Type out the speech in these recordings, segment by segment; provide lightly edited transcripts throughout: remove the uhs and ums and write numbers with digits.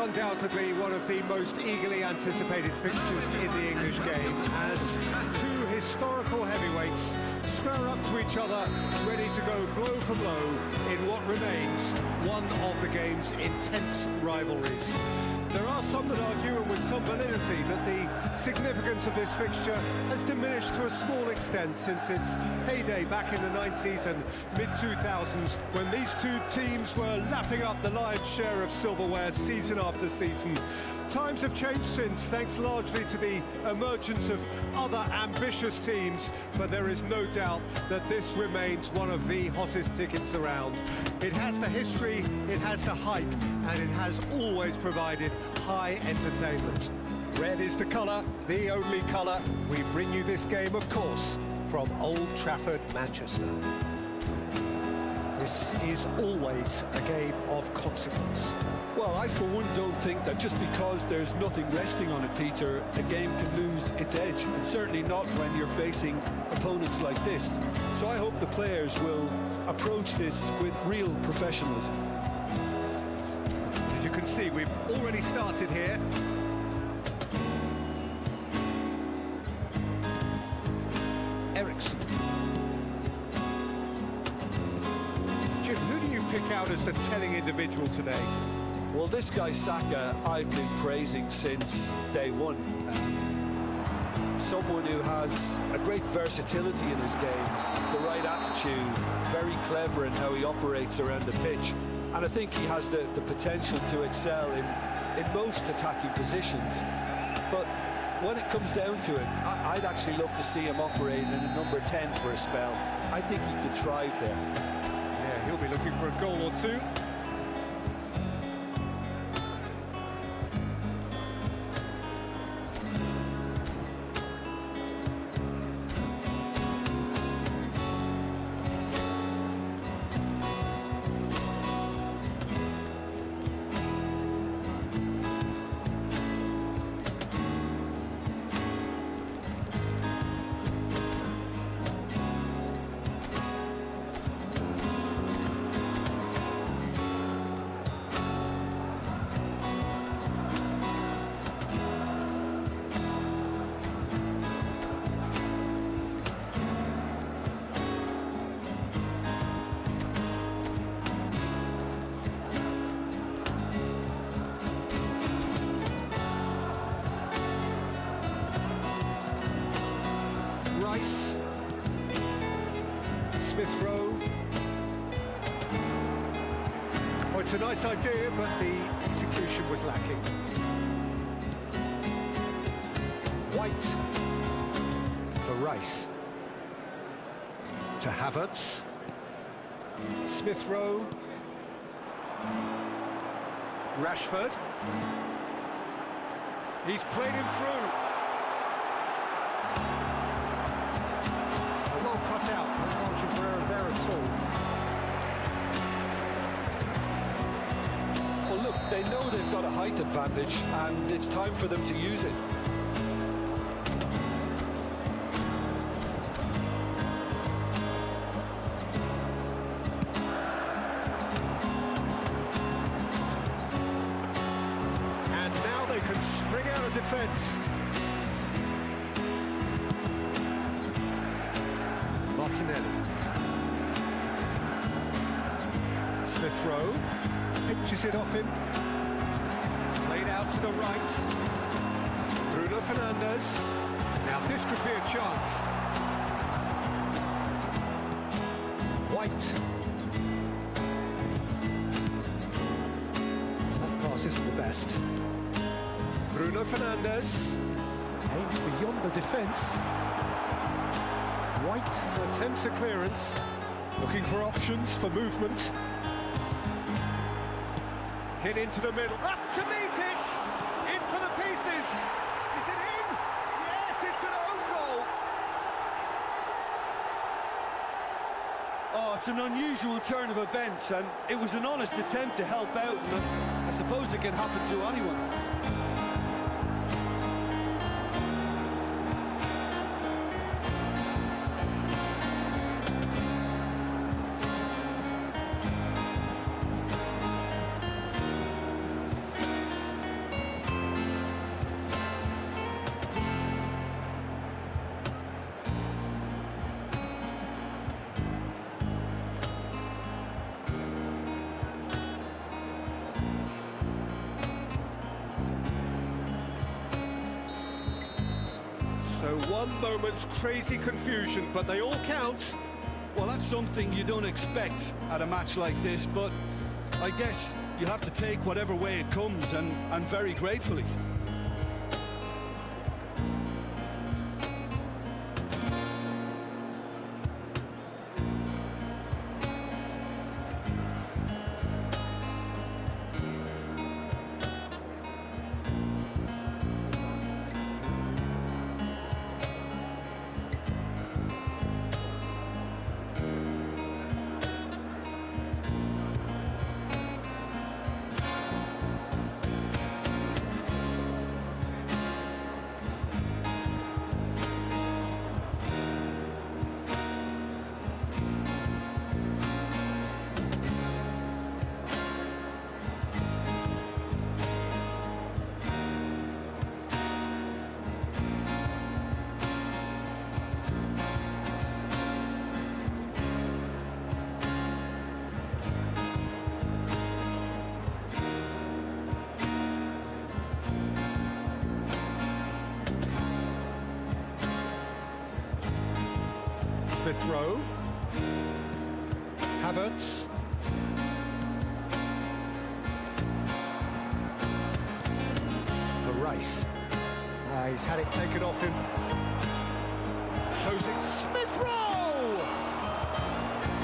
undoubtedly one of the most eagerly anticipated fixtures in the English game, as two historical heavyweights square up to each other, ready to go blow for blow in what remains one of the game's intense rivalries. There are some that argue, and with some validity, that the significance of this fixture has diminished to a small extent since its heyday back in the 90s and mid-2000s, when these two teams were lapping up the lion's share of silverware season after season. Times have changed since, thanks largely to the emergence of other ambitious teams, but there is no doubt that this remains one of the hottest tickets around. It has the history, it has the hype, and it has always provided high entertainment. Red is the colour, the only colour. We bring you this game, of course, from Old Trafford, Manchester. This is always a game of consequence. Well, I for one don't think that just because there's nothing resting on it, Peter, a game can lose its edge, and certainly not when you're facing opponents like this. So I hope the players will approach this with real professionalism. As you can see, we've already started here. Ericsson. Jim, who do you pick out as the telling individual today? Well, this guy Saka, I've been praising since day one. Someone who has a great versatility in his game, the right attitude, very clever in how he operates around the pitch. And I think he has the potential to excel in most attacking positions. But when it comes down to it, I'd actually love to see him operate in a number 10 for a spell. I think he could thrive there. Yeah, he'll be looking for a goal or two. Smith Rowe. Oh, it's a nice idea, but the execution was lacking. White for Rice. To Havertz. Smith Rowe. Rashford. He's played him through. Well cut out, not margin for error there at all. Well, look, they know they've got a height advantage, and it's time for them to use it. And now they can spring out of defence. Martinelli. Smith Rowe pitches it off him. Played out to the right. Bruno Fernandes. Now this could be a chance. White. That pass isn't the best. Bruno Fernandes. Aims beyond the defence. White attempts a clearance, looking for options for movement. Hit into the middle, up to meet it! In for the pieces! Is it in? Yes, it's an own goal! Oh, it's an unusual turn of events, and it was an honest attempt to help out, and I suppose it can happen to anyone. one moment's crazy confusion, but they all count. Well, that's something you don't expect at a match like this, but I guess you have to take whatever way it comes, and very gratefully. Smith Rowe, Havertz, for Rice. He's had it taken off him. Closing, Smith Rowe!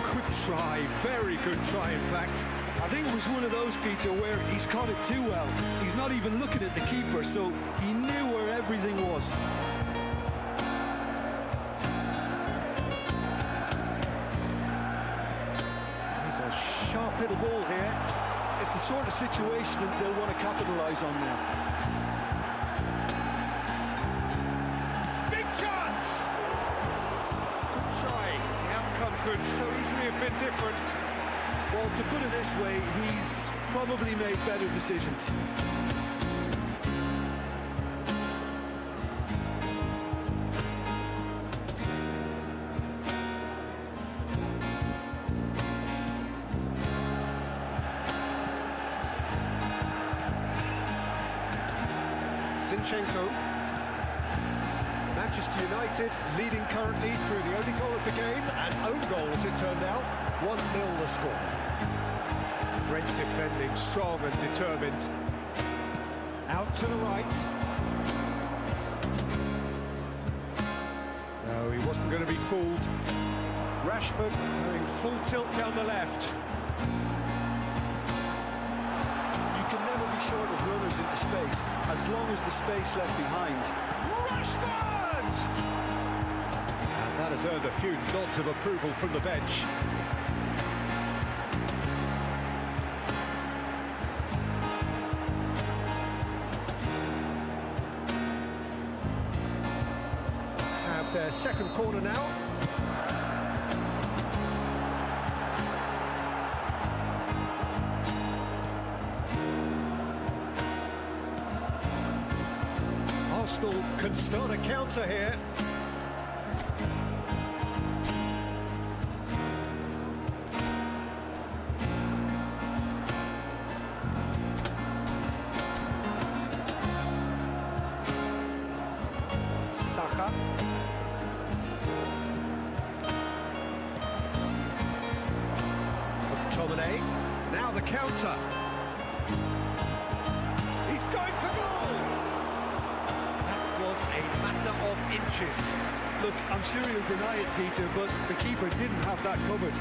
Good try, very good try in fact. I think it was one of those, Peter, where he's caught it too well. He's not even looking at the keeper, so he knew where everything was. Sharp little ball here. It's the sort of situation that they'll want to capitalise on now. Big chance! Good try. The outcome could so easily have been different. Well, to put it this way, he's probably made better decisions. Zinchenko. Manchester United leading currently through the only goal of the game, and own goal as it turned out. 1-0 the score. Great defending, strong and determined. Out to the right. No, he wasn't going to be fooled. Rashford going full tilt down the left. Short of runners into space, as long as the space left behind. Rashford! And that has earned a few nods of approval from the bench. Have their second corner now. Arsenal can start a counter here. Saka. McTominay. Now the counter. He's going for goal. A matter of inches. Look, I'm sure he'll deny it, Peter, but the keeper didn't have that covered.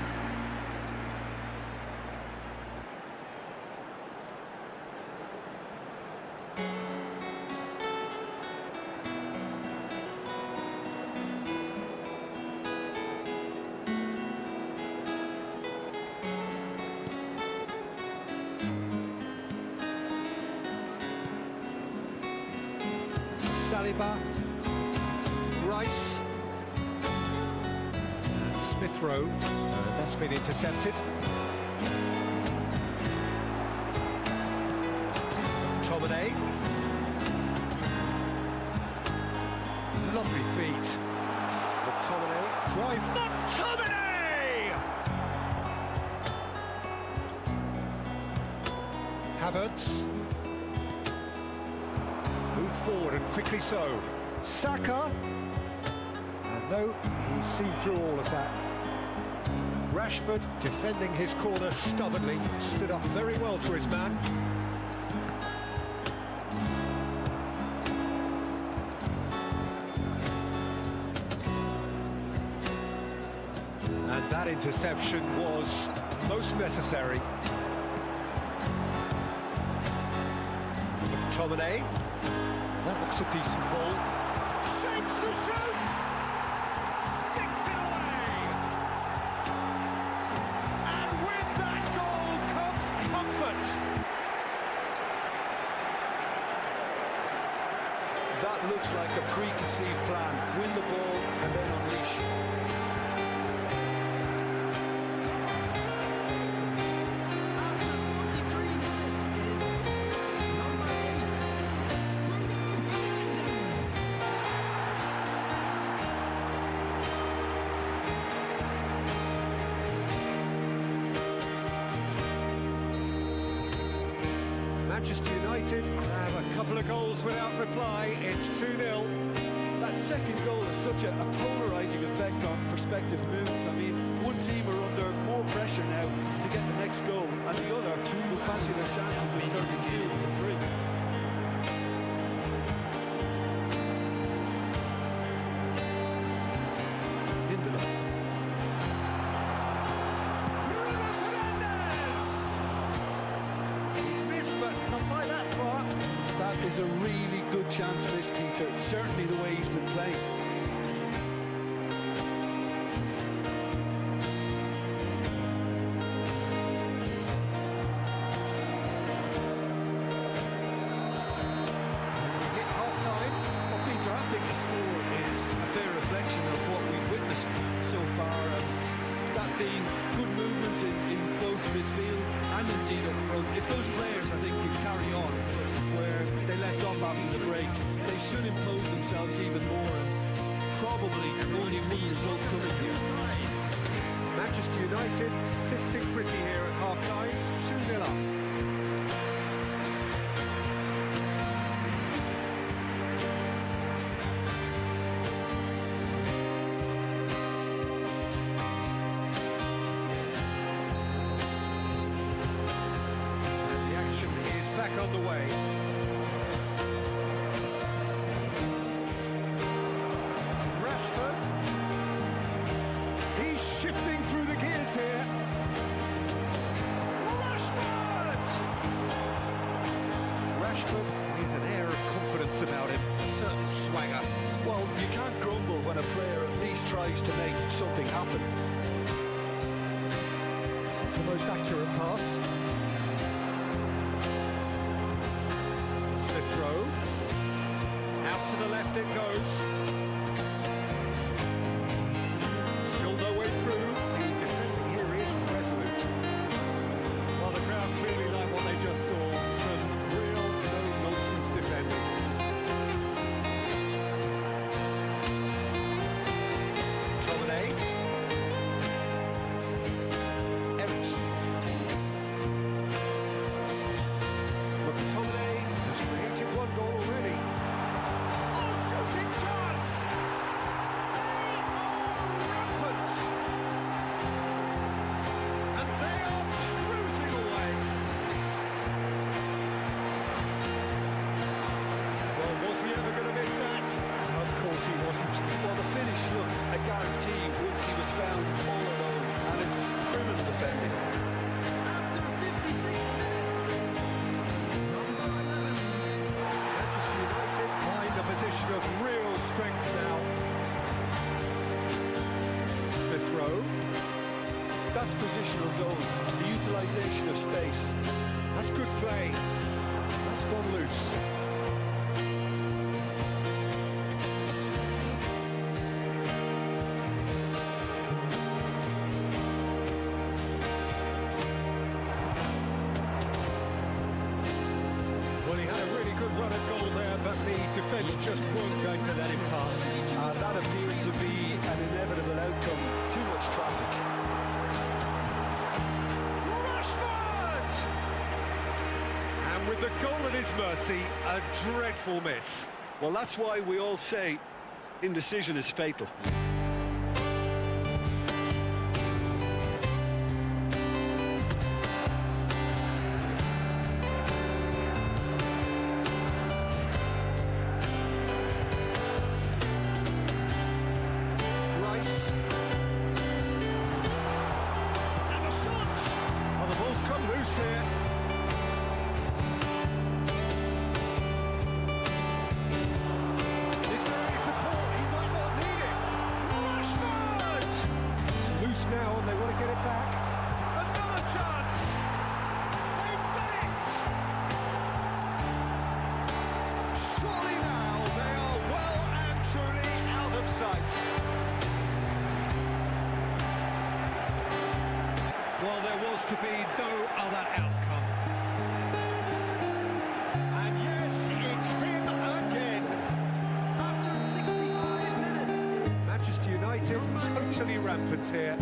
Saliba, Rice, and Smith Rowe, that's been intercepted. McTominay, lovely feet. McTominay, drive, McTominay! Havertz. Move forward and quickly so. Saka. No, he's seen through all of that. Rashford, defending his corner stubbornly, stood up very well to his man. And that interception was most necessary. McTominay. That looks a decent ball. Shapes to shoot! Sticks it away! And with that goal comes comfort! That looks like a preconceived plan. Win the ball and then unleash. Manchester United have a couple of goals without reply. It's 2-0. That second goal has such a polarising effect on prospective moves. I mean, one team are under more pressure now to get the next goal, and the other will fancy their chances of turning 2 into 3. That is a really good chance for this, Peter, certainly the way he's been playing. Hit half-time. Well, Peter, I think the score is a fair reflection of what we've witnessed so far. That being good movement in both midfield and indeed up front. If those players, I think, can carry on where they left off after the break, they should impose themselves even more, and probably only one result coming here. Manchester United sitting pretty here at half-time, 2-0 up. Back on the way. Rashford. He's shifting through the gears here. Rashford! Rashford with an air of confidence about him, a certain swagger. Well, you can't grumble when a player at least tries to make something happen. The most accurate pass. Throw. Out to the left it goes. Still no way through. The defending here is resolute. Well, the crowd clearly like what they just saw. Some real no-nonsense defending. McTominay. McTominay has created one goal already. Oh, shooting chance! They are rampant! And they are cruising away. Well, was he ever going to miss that? Of course he wasn't. Well, the finish looked a guarantee once he was found all alone, and it's criminal defending. Position of real strength now. Smith Rowe. That's positional goal, the utilisation of space. That's good play. That's gone loose. Well, he had a really good run at goal there, but the defence just weren't going to let him pass. That appeared to be an inevitable outcome. Too much traffic. Rashford! And with the goal at his mercy, a dreadful miss. Well, that's why we all say indecision is fatal. chance now, and they want to get it back. Another chance! They've done it! Surely now they are well and truly out of sight. Well, there was to be no other outcome. And yes, it's him again. After 65 minutes. Manchester United totally rampant here.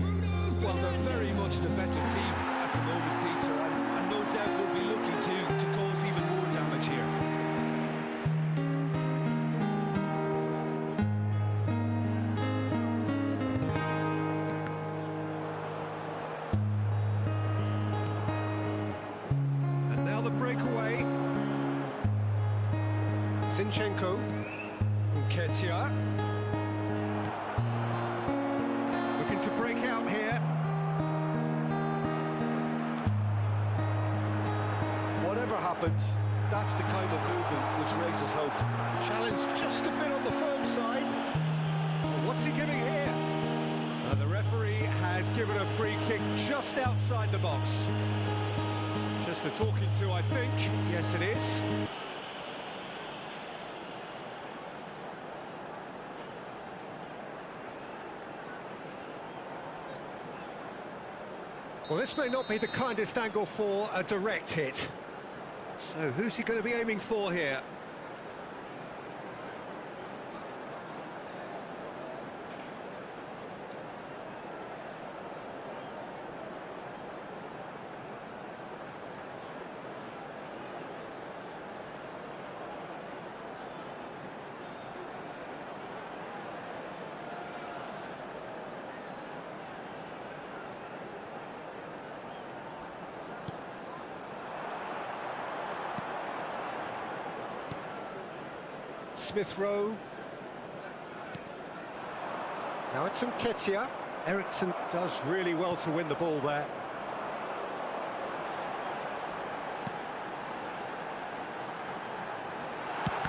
Well, they're very much the better team at the moment, Peter, and no doubt will be looking to cause even more damage here. And now the breakaway. Zinchenko. Nketiah. Looking to break out here. Whatever happens, that's the kind of movement which raises hope. Challenge just a bit on the firm side. Well, what's he giving here? The referee has given a free kick just outside the box. Just a talking to, I think. Yes, it is. Well, this may not be the kindest angle for a direct hit. So, who's he going to be aiming for here? Smith Rowe. Now it's Nketiah. Eriksson does really well to win the ball there.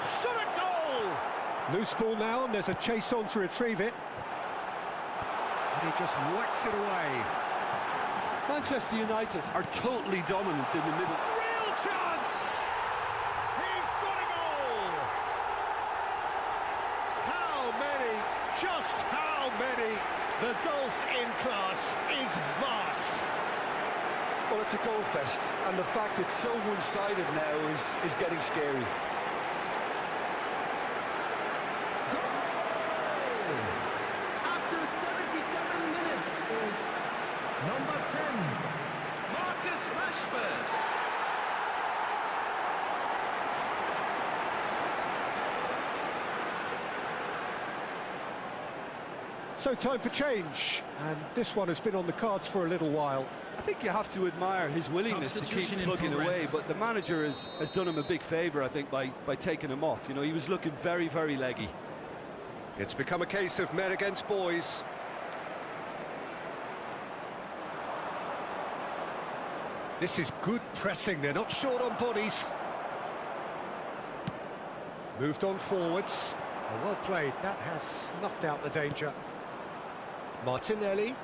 Shot a goal! Loose ball now, and there's a chase on to retrieve it. And he just whacks it away. Manchester United are totally dominant in the middle. Real chance! He's got a goal! How many? Just how many? The gulf in class is vast. Well, it's a goal fest, and the fact it's so one-sided now is getting scary. After 77 minutes is number 10, Marcus Rashford. So time for change, and this one has been on the cards for a little while. I think you have to admire his willingness to keep Substitution in plugging progress. away, but the manager has done him a big favour, I think, by taking him off. You know, he was looking very, very leggy. It's become a case of men against boys. This is good pressing, they're not short on bodies. Moved on forwards. Oh, well played, that has snuffed out the danger. Martinelli.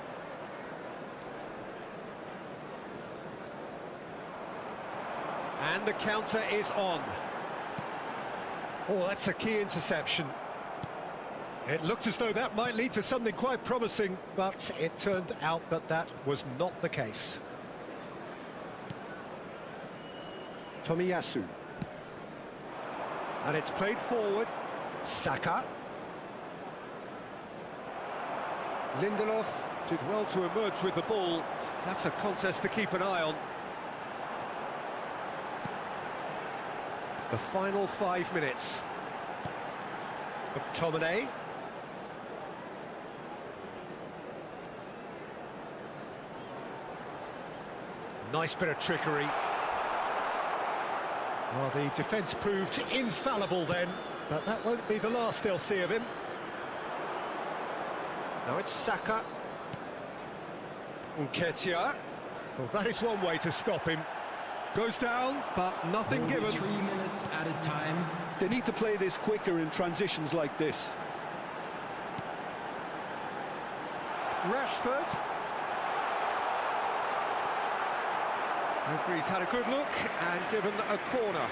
And the counter is on. Oh, that's a key interception. It looked as though that might lead to something quite promising, but it turned out that that was not the case. Tomiyasu. And it's played forward. Saka. Lindelof did well to emerge with the ball. That's a contest to keep an eye on. The final 5 minutes. McTominay. Nice bit of trickery. Well, the defence proved infallible then, but that won't be the last they'll see of him. Now it's Saka. Nketiah. Well, that is one way to stop him. Goes down, but nothing given. 3 minutes at a time. They need to play this quicker in transitions like this. Rashford. Referee's had a good look and given a corner.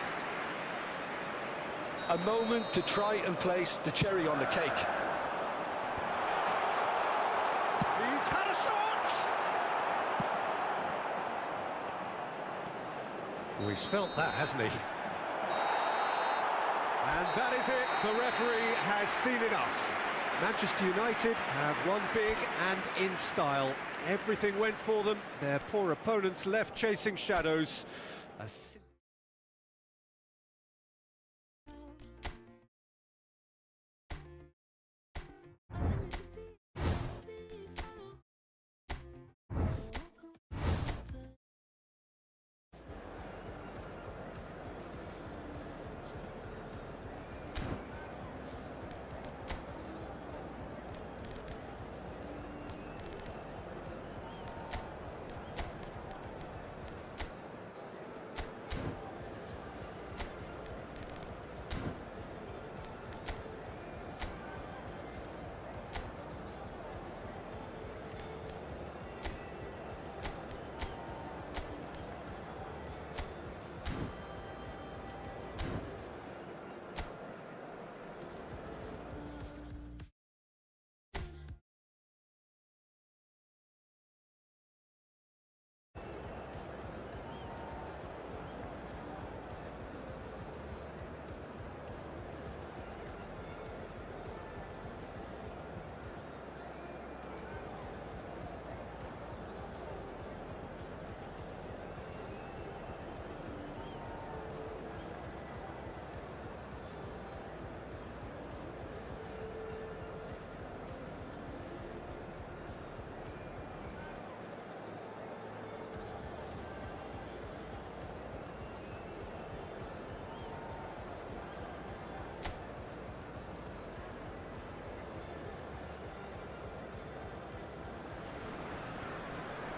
A moment to try and place the cherry on the cake. He's had a shot! Oh, he's felt that, hasn't he? And that is it. The referee has seen enough. Manchester United have won big and in style. Everything went for them. Their poor opponents left chasing shadows.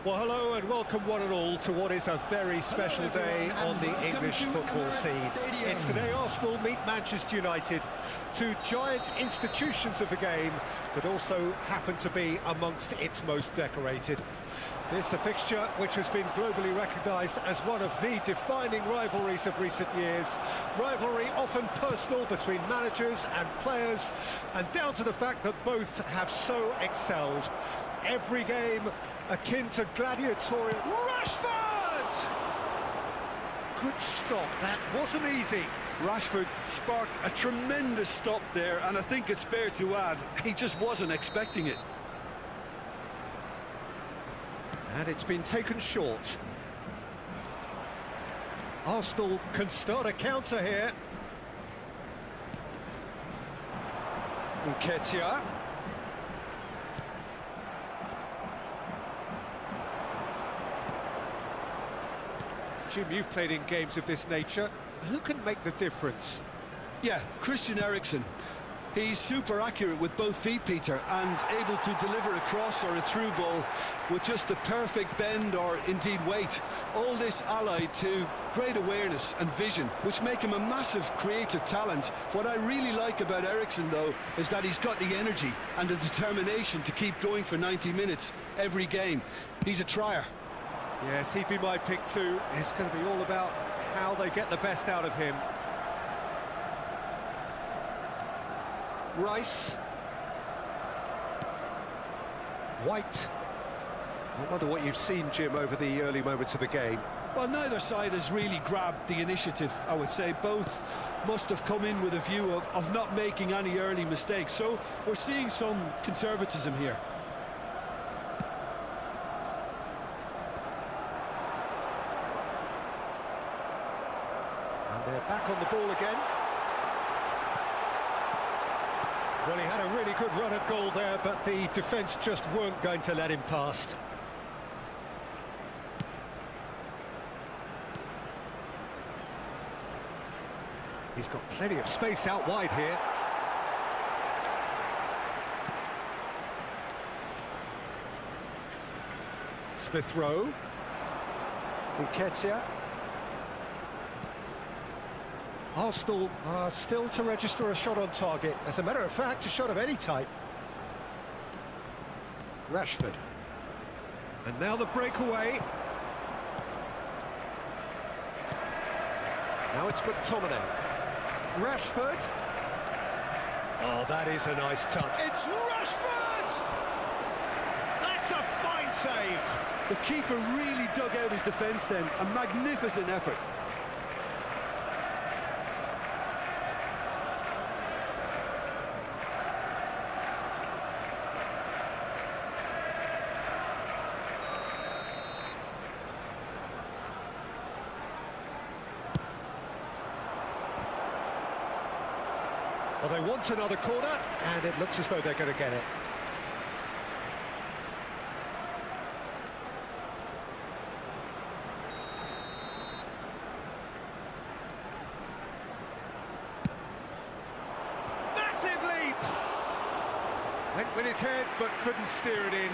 Well, hello and welcome one and all to what is a very special day on the English football scene. It's the day Arsenal meet Manchester United, two giant institutions of the game that also happen to be amongst its most decorated. This a fixture which has been globally recognised as one of the defining rivalries of recent years. Rivalry often personal between managers and players, and down to the fact that both have so excelled. Every game akin to gladiatorial. Rashford! Good stop, that wasn't easy. Rashford sparked a tremendous stop there, and I think it's fair to add, he just wasn't expecting it. And it's been taken short. Arsenal can start a counter here. Nketiah. Jim, you've played in games of this nature. Who can make the difference? Yeah, Christian Eriksen. He's super accurate with both feet, Peter, and able to deliver a cross or a through ball with just the perfect bend or indeed weight. All this allied to great awareness and vision, which make him a massive creative talent. What I really like about Eriksen, though, is that he's got the energy and the determination to keep going for 90 minutes every game. He's a trier. Yes, he'd be my pick too. It's going to be all about how they get the best out of him. Rice. White. I wonder what you've seen, Jim, over the early moments of the game. Well, neither side has really grabbed the initiative, I would say. Both must have come in with a view of not making any early mistakes. So we're seeing some conservatism here. And they're back on the ball again. Well, he had a really good run at goal there, but the defence just weren't going to let him past. He's got plenty of space out wide here. Smith Rowe. Nketiah. Arsenal are still to register a shot on target. As a matter of fact, a shot of any type. Rashford. And now the breakaway. Now it's McTominay. Rashford. Oh, that is a nice touch. It's Rashford! That's a fine save. The keeper really dug out his defence then. A magnificent effort. Well, they want another corner, and it looks as though they're going to get it. Massive leap! Went with his head, but couldn't steer it in.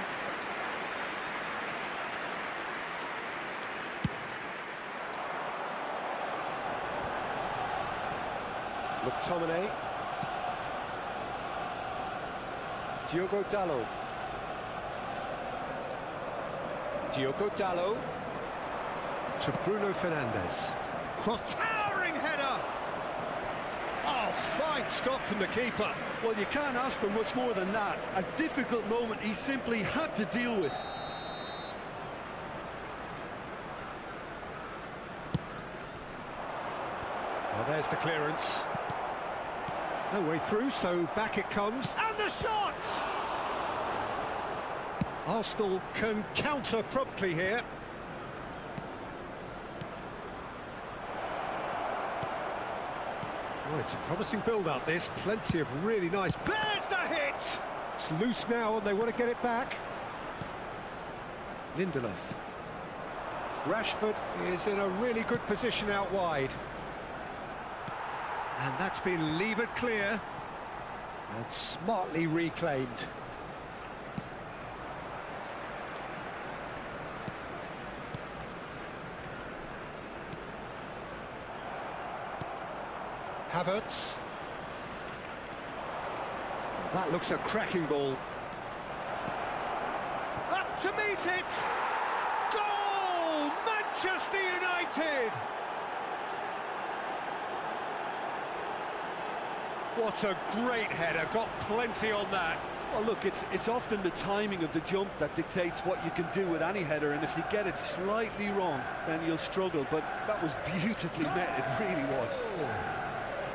McTominay. Diogo Dalot. Diogo Dalot to Bruno Fernandes. Cross, towering header! Oh, fine stop from the keeper. Well, you can't ask for much more than that. A difficult moment he simply had to deal with. Well, there's the clearance. No way through, so back it comes. And the shot! Arsenal can counter promptly here. Oh, it's a promising build-up, this. Plenty of really nice... There's the hit! It's loose now, and they want to get it back. Lindelof. Rashford is in a really good position out wide. And that's been levered clear and smartly reclaimed. Havertz. Well, that looks a cracking ball. Up to meet it! Goal! Manchester United! What a great header, got plenty on that. Well, look, it's often the timing of the jump that dictates what you can do with any header, and if you get it slightly wrong, then you'll struggle. But that was beautifully met, it really was.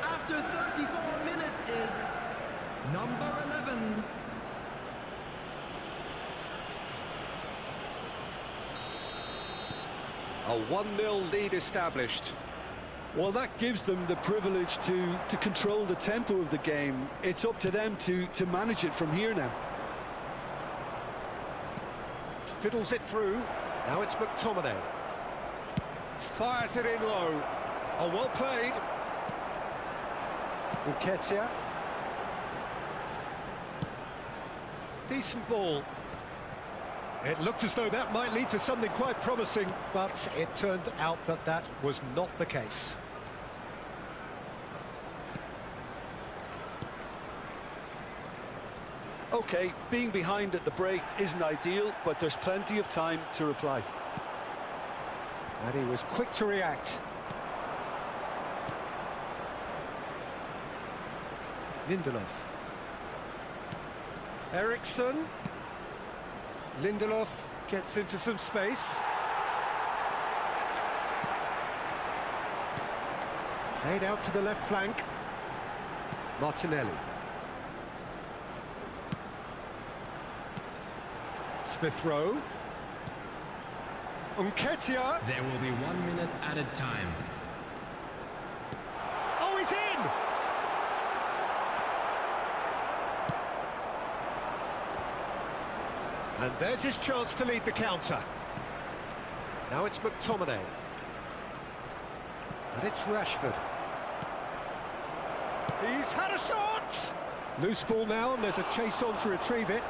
After 34 minutes is number 11. A 1-0 lead established. Well, that gives them the privilege to control the tempo of the game. It's up to them to manage it from here now. Fiddles it through. Now it's McTominay. Fires it in low. Oh, well played. Nketiah. Decent ball. It looked as though that might lead to something quite promising, but it turned out that that was not the case. OK, being behind at the break isn't ideal, but there's plenty of time to reply. And he was quick to react. Lindelof. Eriksson. Lindelof gets into some space. Played out to the left flank. Martinelli. Smith Rowe. Nketiah. There will be 1 minute added time. Oh, he's in! And there's his chance to lead the counter. Now it's McTominay. And it's Rashford. He's had a shot! Loose ball now, and there's a chase on to retrieve it.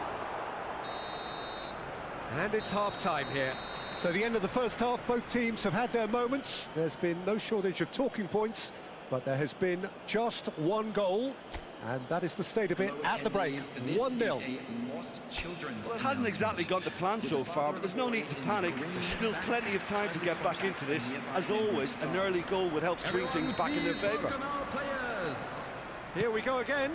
And it's half-time here. So the end of the first half, both teams have had their moments. There's been no shortage of talking points, but there has been just one goal. And that is the state of it at the break, 1-0. Well, it hasn't exactly gone to plan so far, but there's no need to panic. There's still plenty of time to get back into this. As always, an early goal would help swing things back in their favour. Here we go again.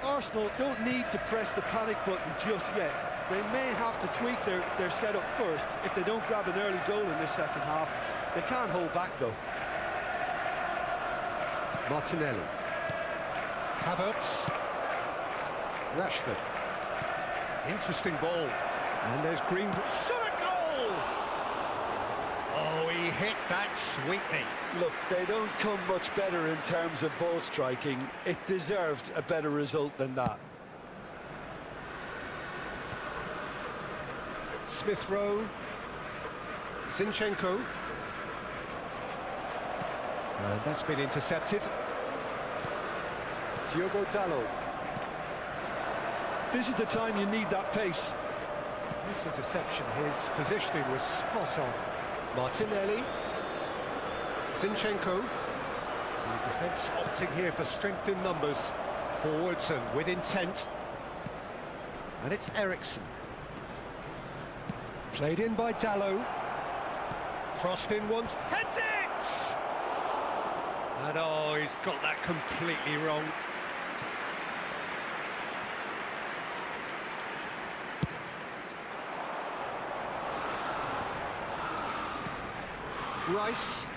Arsenal don't need to press the panic button just yet. They may have to tweak their setup first. If they don't grab an early goal in this second half, they can't hold back though. Martinelli. Havertz. Rashford. Interesting ball. And there's Greenwood. Shot a goal! Oh, he hit that sweetly. Look, they don't come much better in terms of ball striking. It deserved a better result than that. Smith Rowe. Zinchenko. And that's been intercepted. Diogo Dalot. This is the time you need that pace. This interception, his positioning was spot on. Martinelli. Zinchenko. The defence opting here for strength in numbers. Forwards and with intent. And it's Eriksen. Played in by Dalot. Crossed in once. Heads it! And oh, he's got that completely wrong. Rice.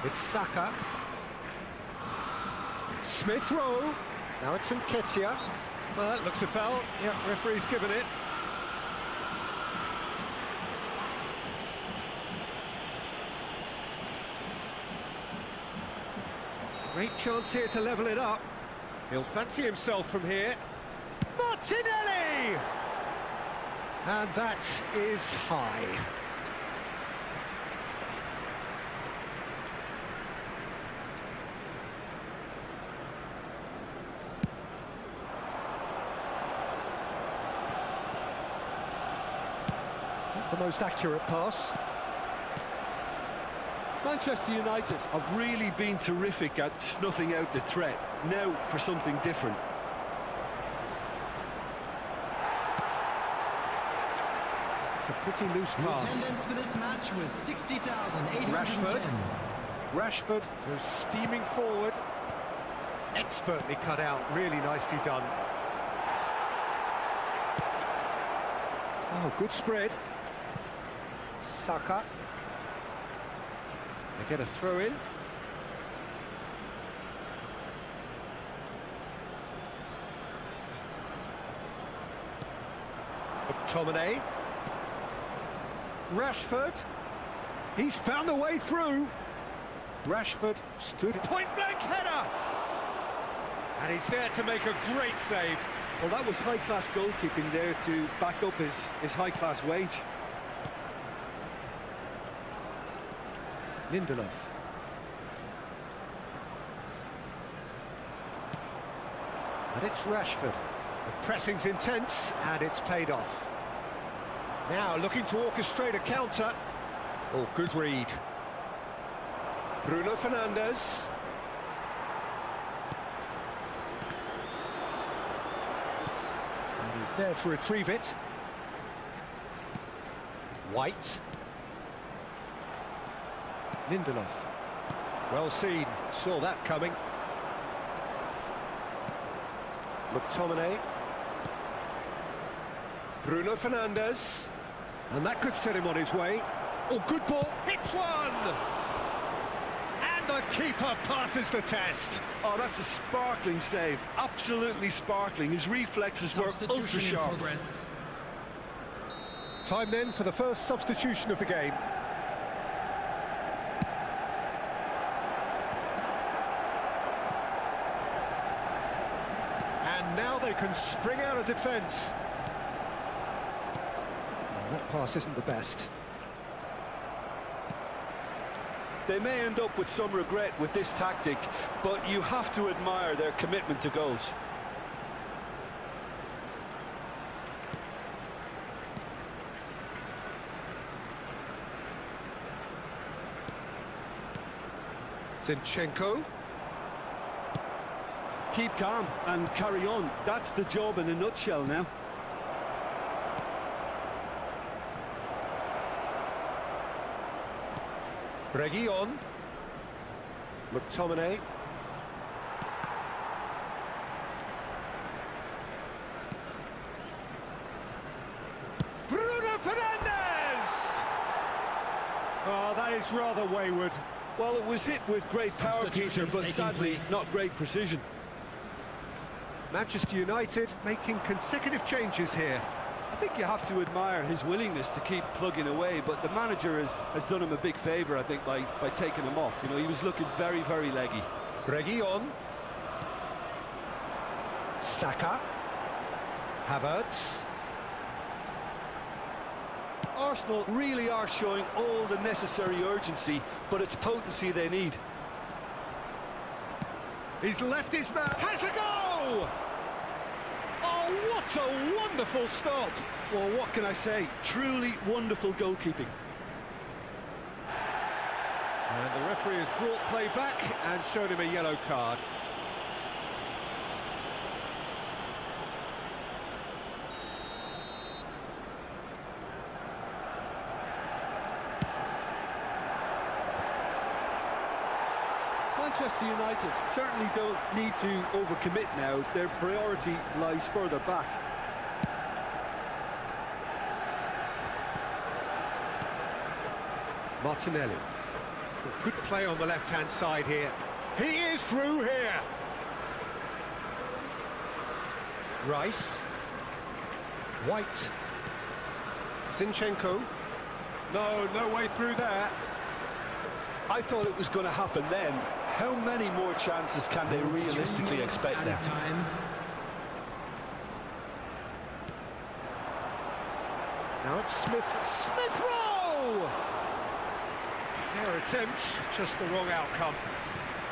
It's Saka. Smith Rowe. Now it's Nketiah. Well, that looks a foul. Yep, referee's given it. Great chance here to level it up. He'll fancy himself from here. Martinelli! And that is high. Not the most accurate pass. Manchester United have really been terrific at snuffing out the threat. Now for something different. It's a pretty loose The pass. attendance for this match was 60,810. Rashford goes steaming forward. Expertly cut out, really nicely done. Oh, good spread. Saka. They get a throw in. McTominay. Rashford. He's found a way through. Rashford stood point-blank header. And he's there to make a great save. Well, that was high-class goalkeeping there to back up his high-class wage. Lindelof. And it's Rashford. The pressing's intense, and it's paid off. Now looking to orchestrate a counter. Oh, good read. Bruno Fernandes. And he's there to retrieve it. White. Lindelof. Well seen, saw that coming. McTominay. Bruno Fernandes. And that could set him on his way. Oh, good ball, hits one! And the keeper passes the test. Oh, that's a sparkling save, absolutely sparkling. His reflexes were ultra sharp. Time then for the first substitution of the game. And now they can spring out of defence. That pass isn't the best. They may end up with some regret with this tactic, but you have to admire their commitment to goals. Zinchenko. Keep calm and carry on. That's the job in a nutshell now. Reguilon. McTominay. Bruno Fernandes! Oh, that is rather wayward. Well, it was hit with great power, Peter, but sadly not great precision. Manchester United making consecutive changes here. I think you have to admire his willingness to keep plugging away, but the manager has done him a big favour, I think, by taking him off. You know, he was looking very, very leggy. Reguilon. Saka. Havertz. Arsenal really are showing all the necessary urgency, but it's potency they need. He's left his man. Has a go! Oh, what a wonderful stop! Well, what can I say? Truly wonderful goalkeeping. And the referee has brought play back and shown him a yellow card. Manchester United certainly don't need to overcommit now. Their priority lies further back. Martinelli. Good play on the left-hand side here. He is through here. Rice. White. Zinchenko. No way through there. I thought it was going to happen then. How many more chances can they realistically expect now? Now it's Smith Rowe! Fair attempt, just the wrong outcome.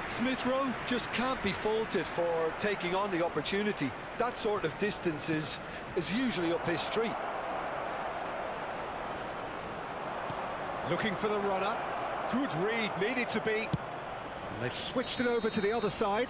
Smith Rowe just can't be faulted for taking on the opportunity. That sort of distance is usually up his street. Looking for the runner. Good read, needed to be. And they've switched it over to the other side.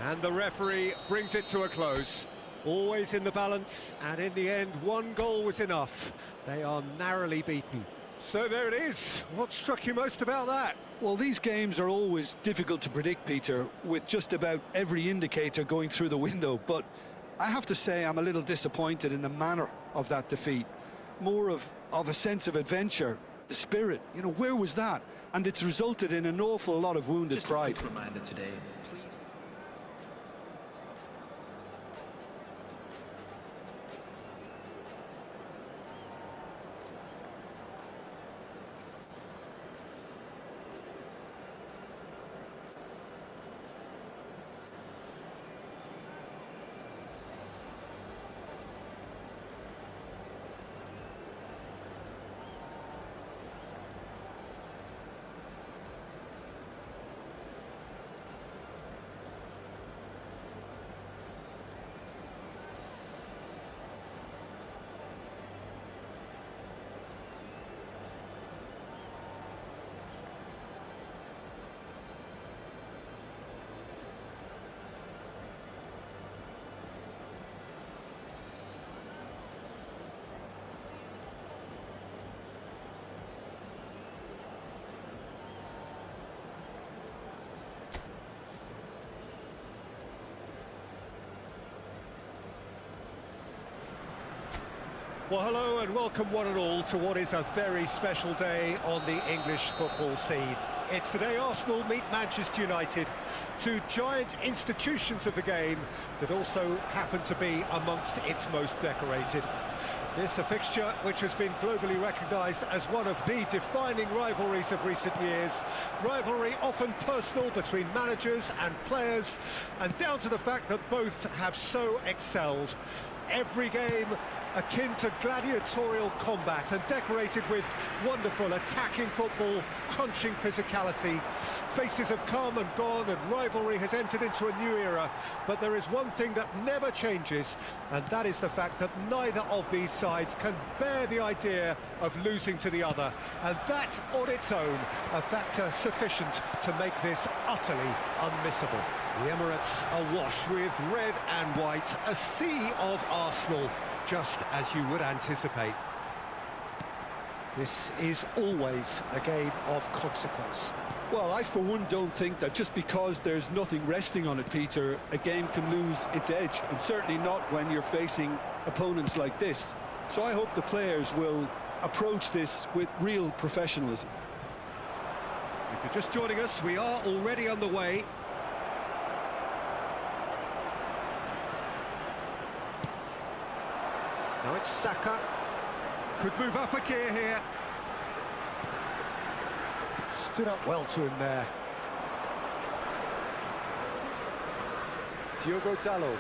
And the referee brings it to a close. Always in the balance, and in the end, one goal was enough. They are narrowly beaten. So there it is. What struck you most about that? Well, these games are always difficult to predict, Peter, with just about every indicator going through the window. But I have to say I'm a little disappointed in the manner of that defeat. More of a sense of adventure, the spirit. You know, where was that? And it's resulted in an awful lot of wounded pride. Just a quick reminder today, please. Well, hello and welcome one and all to what is a very special day on the English football scene. It's the day Arsenal meet Manchester United, two giant institutions of the game that also happen to be amongst its most decorated. This a fixture which has been globally recognised as one of the defining rivalries of recent years. Rivalry often personal between managers and players, and down to the fact that both have so excelled. Every game akin to gladiatorial combat and decorated with wonderful attacking football, crunching physicality. Faces have come and gone and rivalry has entered into a new era, but there is one thing that never changes, and that is the fact that neither of these sides can bear the idea of losing to the other, and that on its own a factor sufficient to make this utterly unmissable. The Emirates awash with red and white, a sea of Arsenal, just as you would anticipate. This is always a game of consequence. Well, I for one don't think that just because there's nothing resting on it, Peter, a game can lose its edge, and certainly not when you're facing opponents like this. So I hope the players will approach this with real professionalism. If you're just joining us, we are already underway. Now it's Saka. Could move up a gear here. Stood up well to him there. Diogo Dalot.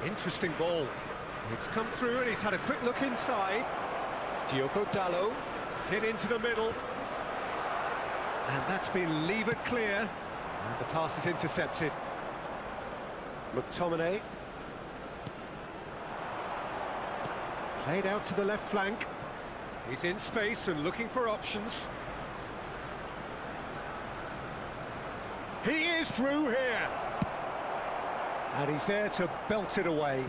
Interesting ball. It's come through and he's had a quick look inside. Diogo Dalot hit into the middle. And that's been levered clear. And the pass is intercepted. McTominay. Played out to the left flank. He's in space and looking for options. He is through here. And he's there to belt it away.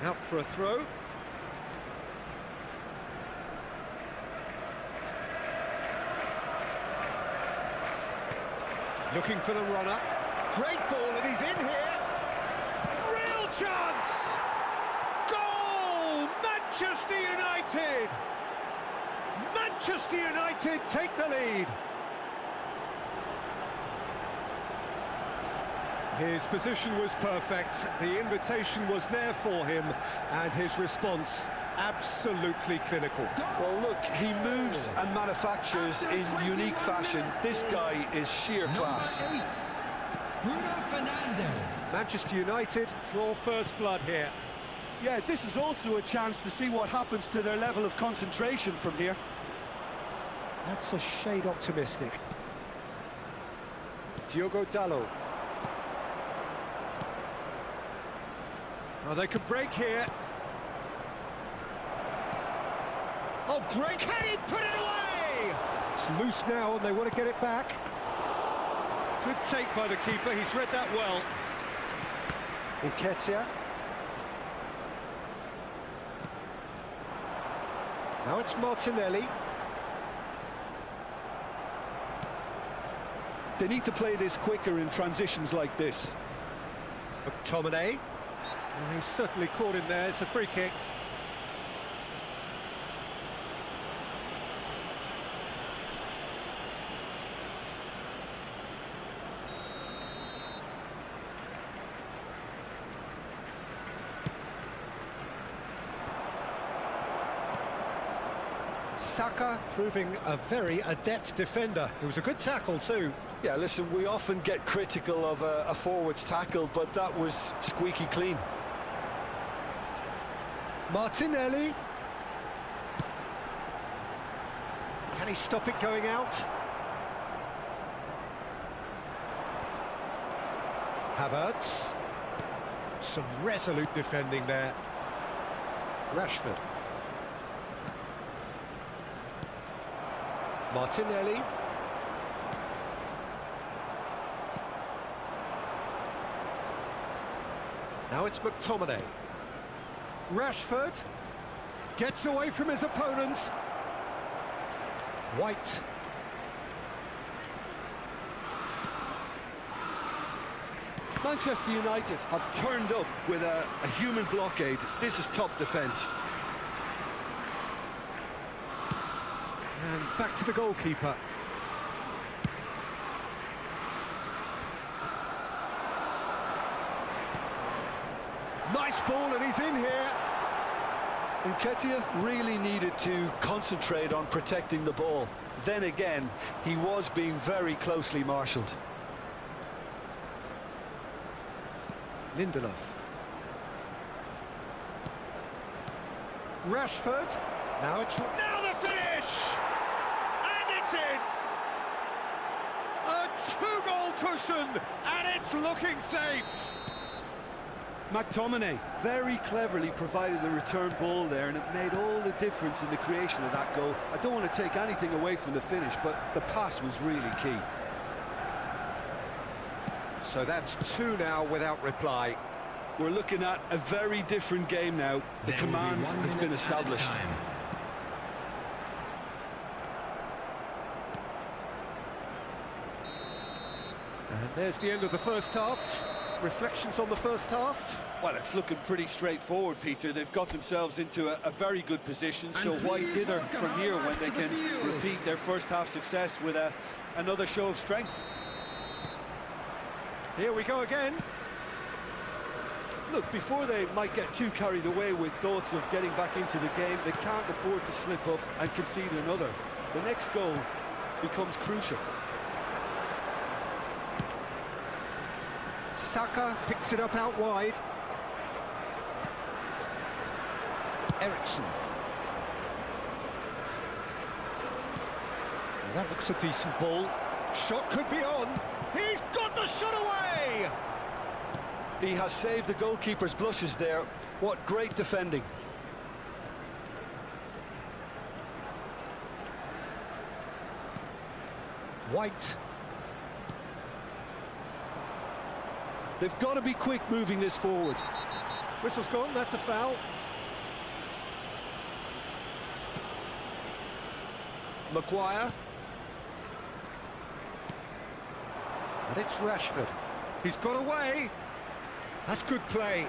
Out for a throw. Looking for the runner. Great ball and he's in here. Real chance! Goal! Manchester United! Manchester United take the lead. His position was perfect, the invitation was there for him, and his response absolutely clinical. Well, look, he moves and manufactures in unique fashion. This guy is sheer class. Number 8, Bruno Fernandes. Manchester United draw first blood here. Yeah, this is also a chance to see what happens to their level of concentration from here. That's a shade optimistic. Diogo Dalot. Oh, they could break here. Oh, great! Can he put it away? It's loose now and they want to get it back. Good take by the keeper, he's read that well. Nketiah. Now it's Martinelli. They need to play this quicker in transitions like this. McTominay. And he's certainly caught him there, it's a free kick. Saka proving a very adept defender. It was a good tackle too. Yeah, listen, we often get critical of a forward's tackle, but that was squeaky clean. Martinelli. Can he stop it going out? Havertz. Some resolute defending there. Rashford. Martinelli. Now it's McTominay. Rashford gets away from his opponents. White. Manchester United have turned up with a human blockade. This is top defence. And back to the goalkeeper. Nice ball and he's in here. Nketiah really needed to concentrate on protecting the ball. Then again, he was being very closely marshalled. Lindelof. Rashford. Now the finish! And it's in! A two-goal cushion, and it's looking safe! McTominay very cleverly provided the return ball there, and it made all the difference in the creation of that goal. I don't want to take anything away from the finish, but the pass was really key. So that's two now without reply. We're looking at a very different game now. The command has been established. And there's the end of the first half. Reflections on the first half? Well, it's looking pretty straightforward, Peter. They've got themselves into a very good position, so why dither from here when they can repeat their first half success with another show of strength? Here we go again. Look, before they might get too carried away with thoughts of getting back into the game, they can't afford to slip up and concede another. The next goal becomes crucial. Saka picks it up out wide. Ericsson. Now that looks a decent ball. Shot could be on. He's got the shot away! He has saved the goalkeeper's blushes there. What great defending. White. They've got to be quick moving this forward. Whistle's gone, that's a foul. Maguire. And it's Rashford. He's got away. That's good play.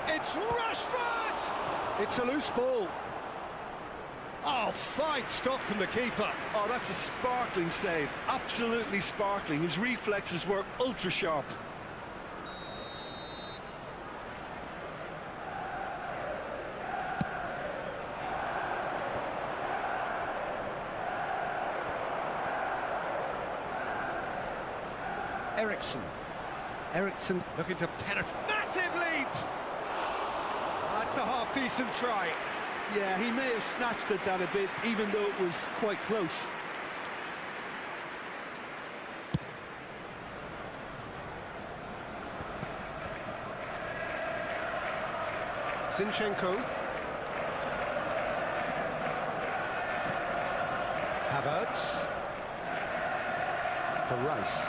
It's Rashford! It's a loose ball. Oh, fine stop from the keeper. Oh, that's a sparkling save. Absolutely sparkling. His reflexes were ultra sharp. Ericsson looking to penetrate. Massive leap! That's a half-decent try. Yeah, he may have snatched at that a bit, even though it was quite close. Zinchenko. Havertz. For Rice.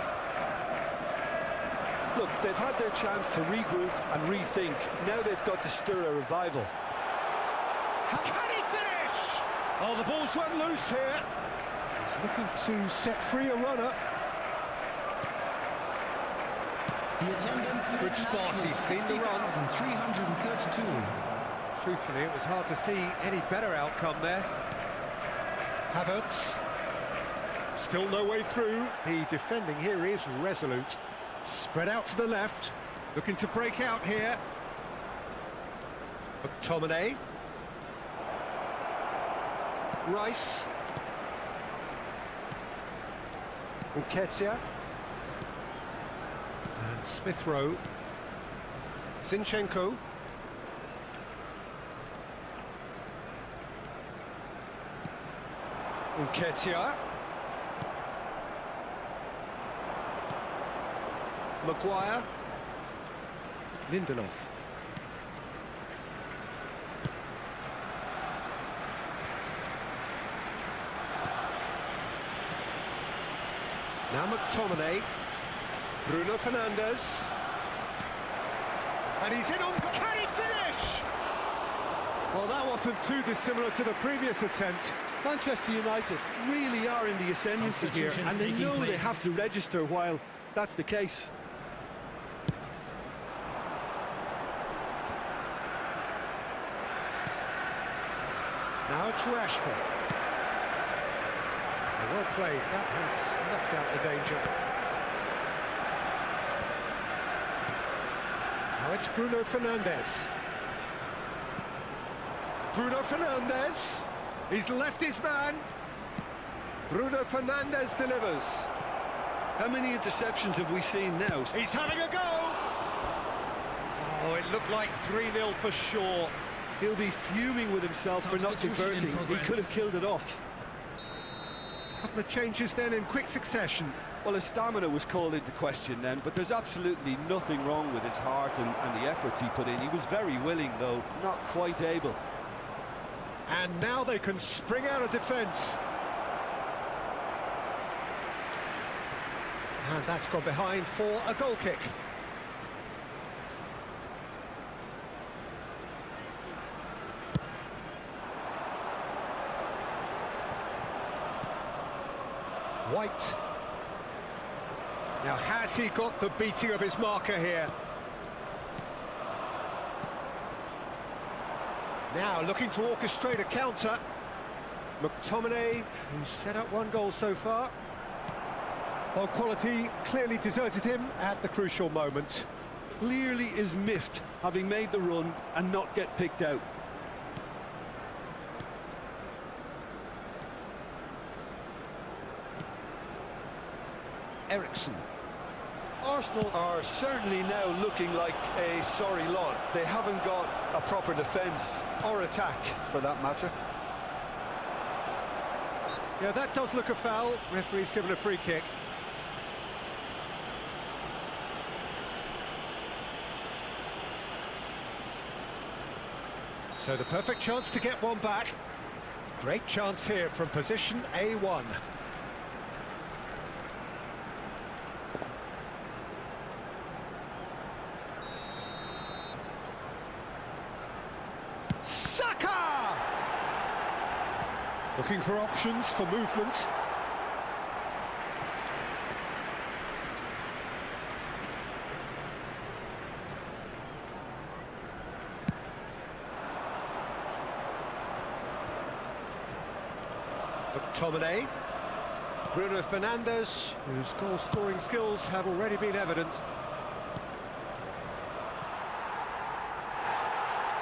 Look, they've had their chance to regroup and rethink. Now they've got to stir a revival. Can he finish? Oh, the ball's run loose here. He's looking to set free a runner. The attendance for Good this spot, match was he's seen the run. 60,332. Truthfully, it was hard to see any better outcome there. Havertz. Still no way through. The defending here is resolute. Spread out to the left. Looking to break out here. McTominay. Rice. Nketiah. And Smith Rowe. Zinchenko. Nketiah. Maguire. Lindelof. Now McTominay. Bruno Fernandes. And he's in on... Can he finish? Well, that wasn't too dissimilar to the previous attempt. Manchester United really are in the ascendancy here, and they know they have to register while that's the case. Now it's Rashford. Well played, that has snuffed out the danger. Now it's Bruno Fernandes. Bruno Fernandes. He's left his man. Bruno Fernandes delivers. How many interceptions have we seen now? He's having a go. Oh, it looked like 3-0 for sure. He'll be fuming with himself for not converting. He could have killed it off. Couple of changes then in quick succession. Well, his stamina was called into question then, but there's absolutely nothing wrong with his heart and the efforts he put in. He was very willing, though, not quite able. And now they can spring out of defence. And that's gone behind for a goal kick. White. Now, has he got the beating of his marker here? Now, looking to orchestrate a counter. McTominay, who's set up one goal so far. Well, quality clearly deserted him at the crucial moment. Clearly is miffed, having made the run and not get picked out. Ericsson. Arsenal are certainly now looking like a sorry lot. They haven't got a proper defence or attack, for that matter. Yeah, that does look a foul. Referee's given a free kick. So the perfect chance to get one back. Great chance here from position A1. Saka! Looking for options for movement. McTominay. Bruno Fernandes, whose goal-scoring skills have already been evident.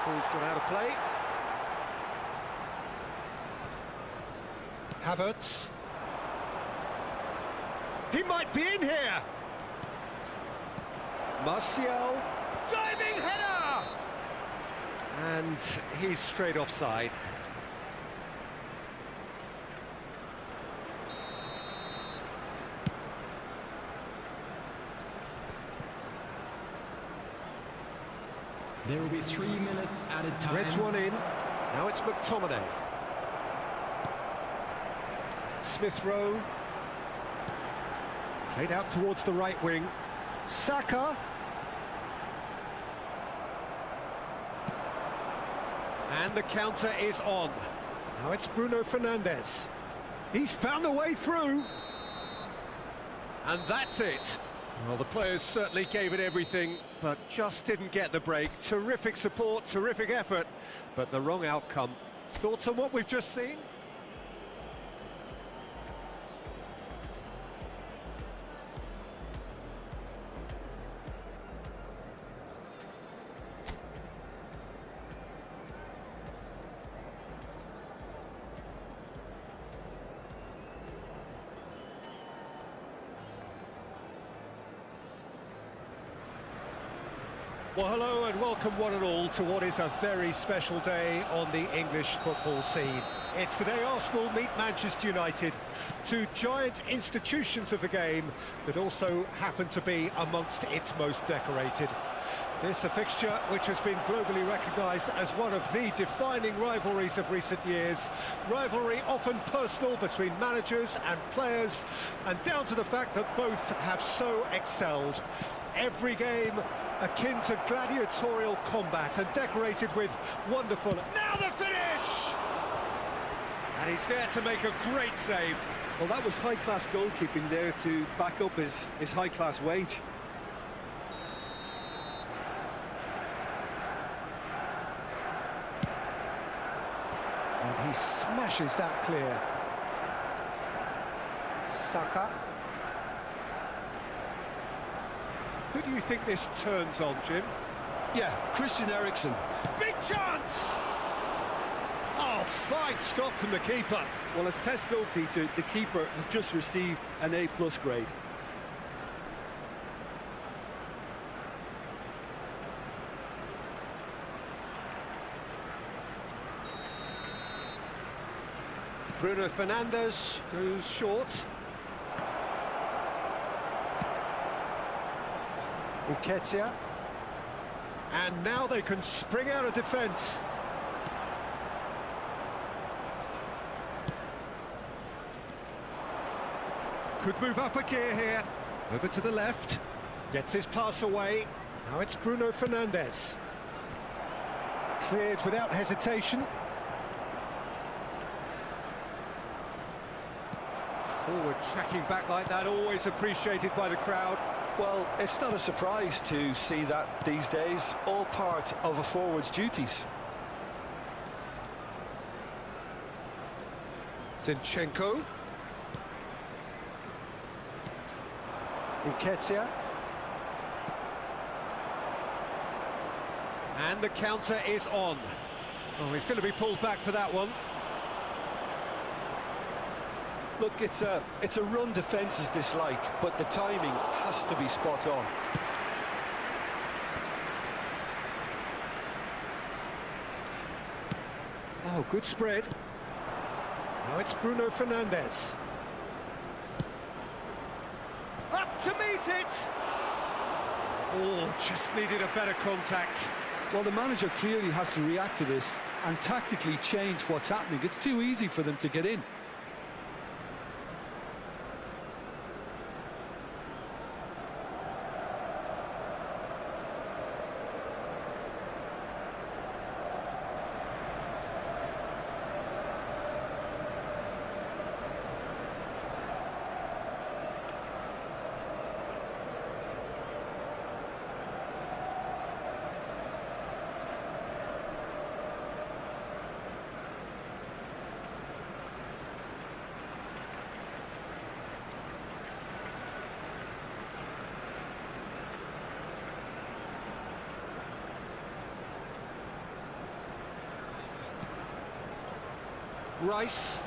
Ball's gone out of play. Havertz. He might be in here. Martial. Diving header! And he's straight offside. There will be 3 minutes at a time. Threads one in. Now it's McTominay. Smith Rowe. Played out towards the right wing. Saka. And the counter is on. Now it's Bruno Fernandes. He's found a way through. And that's it. Well, the players certainly gave it everything, but just didn't get the break. Terrific support, terrific effort, but the wrong outcome. Thoughts on what we've just seen? Well, hello and welcome one and all to what is a very special day on the English football scene. It's the day Arsenal meet Manchester United, two giant institutions of the game that also happen to be amongst its most decorated. This a fixture which has been globally recognised as one of the defining rivalries of recent years. Rivalry often personal between managers and players, and down to the fact that both have so excelled. Every game akin to gladiatorial combat and decorated with wonderful... Now the finish! And he's there to make a great save. Well, that was high-class goalkeeping there to back up his high-class wage. And he smashes that clear. Saka. Who do you think this turns on, Jim? Yeah, Christian Eriksen. Big chance! Oh, fine stop from the keeper. Well, as test goalkeeper, the keeper has just received an A+ grade. Bruno Fernandes goes short. Nketiah. And now they can spring out of defence. Could move up a gear here. Over to the left. Gets his pass away. Now it's Bruno Fernandes. Cleared without hesitation. Forward tracking back like that, always appreciated by the crowd. Well, it's not a surprise to see that these days, all part of a forward's duties. Zinchenko. Nketiah. And the counter is on. Oh, he's going to be pulled back for that one. Look, it's a run defence is dislike, but the timing has to be spot on. Oh, good spread. Now it's Bruno Fernandes. Up to meet it! Oh, just needed a better contact. Well, the manager clearly has to react to this and tactically change what's happening. It's too easy for them to get in. Rice.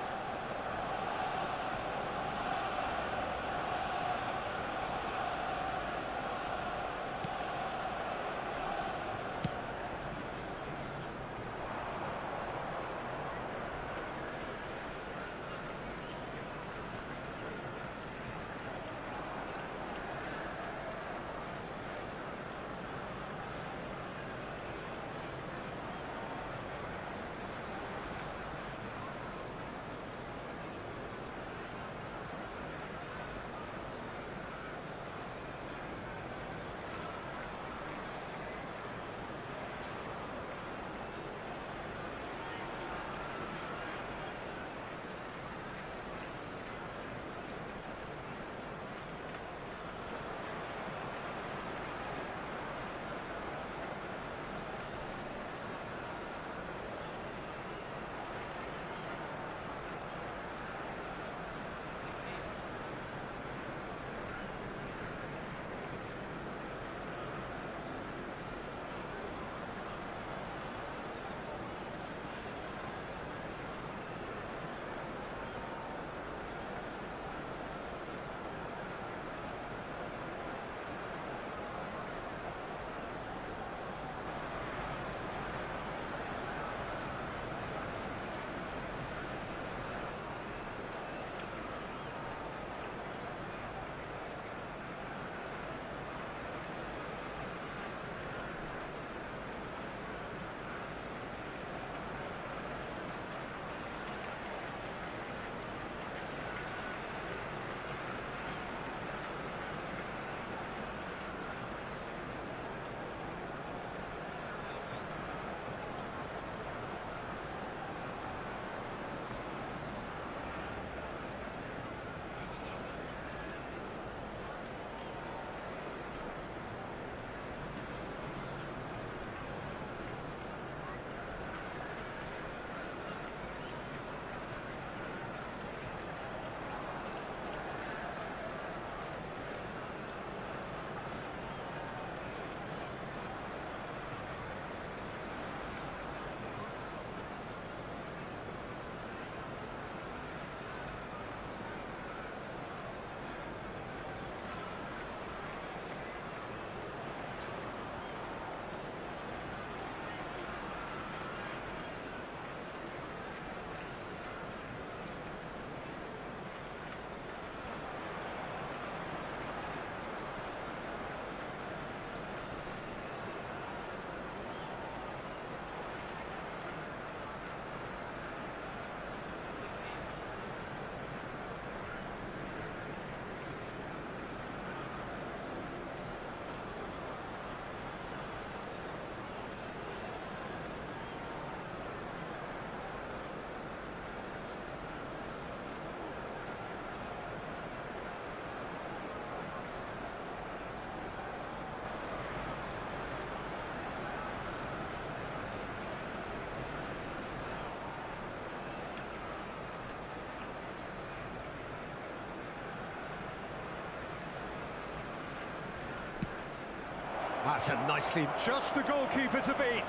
That's a nicely... Just the goalkeeper to beat.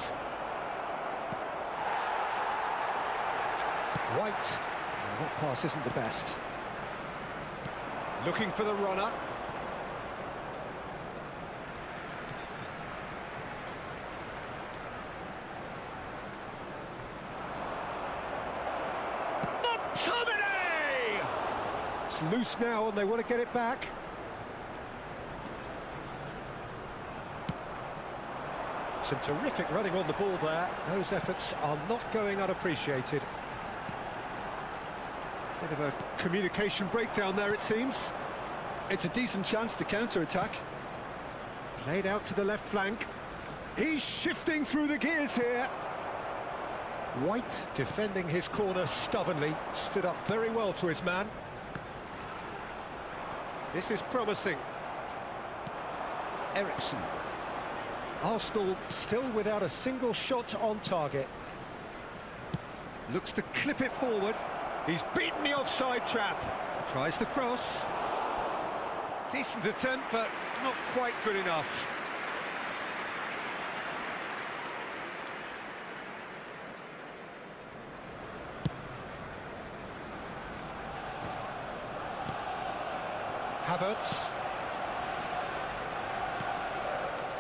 White. Oh, that pass isn't the best. Looking for the runner. It's loose now and they want to get it back. Some terrific running on the ball there. Those efforts are not going unappreciated. Bit of a communication breakdown there, it seems. It's a decent chance to counter-attack. Played out to the left flank. He's shifting through the gears here. White defending his corner stubbornly. Stood up very well to his man. This is promising. Eriksson. Arsenal still without a single shot on target. Looks to clip it forward. He's beaten the offside trap. Tries the cross. Decent attempt, but not quite good enough. Havertz.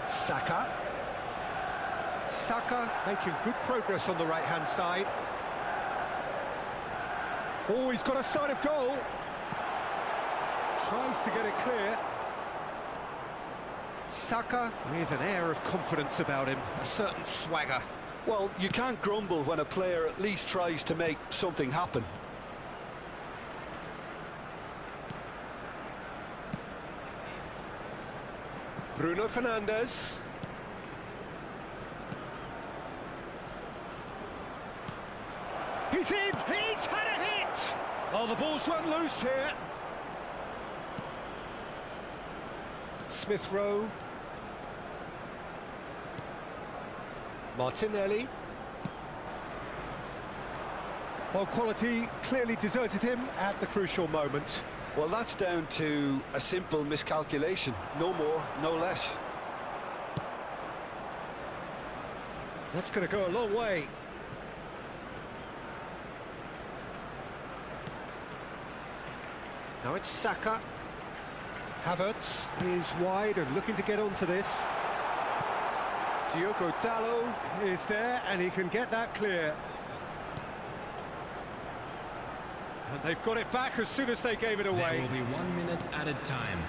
Saka. Saka making good progress on the right-hand side. Oh, he's got a sight of goal. Tries to get it clear. Saka with an air of confidence about him, a certain swagger. Well, you can't grumble when a player at least tries to make something happen. Bruno Fernandes. He's in! He's had a hit! Oh, the ball's run loose here. Smith Rowe. Martinelli. Well, quality clearly deserted him at the crucial moment. Well, that's down to a simple miscalculation. No more, no less. That's going to go a long way. Now it's Saka. Havertz is wide and looking to get onto this. Diogo Dalot is there and he can get that clear. And they've got it back as soon as they gave it away. There will be 1 minute added time.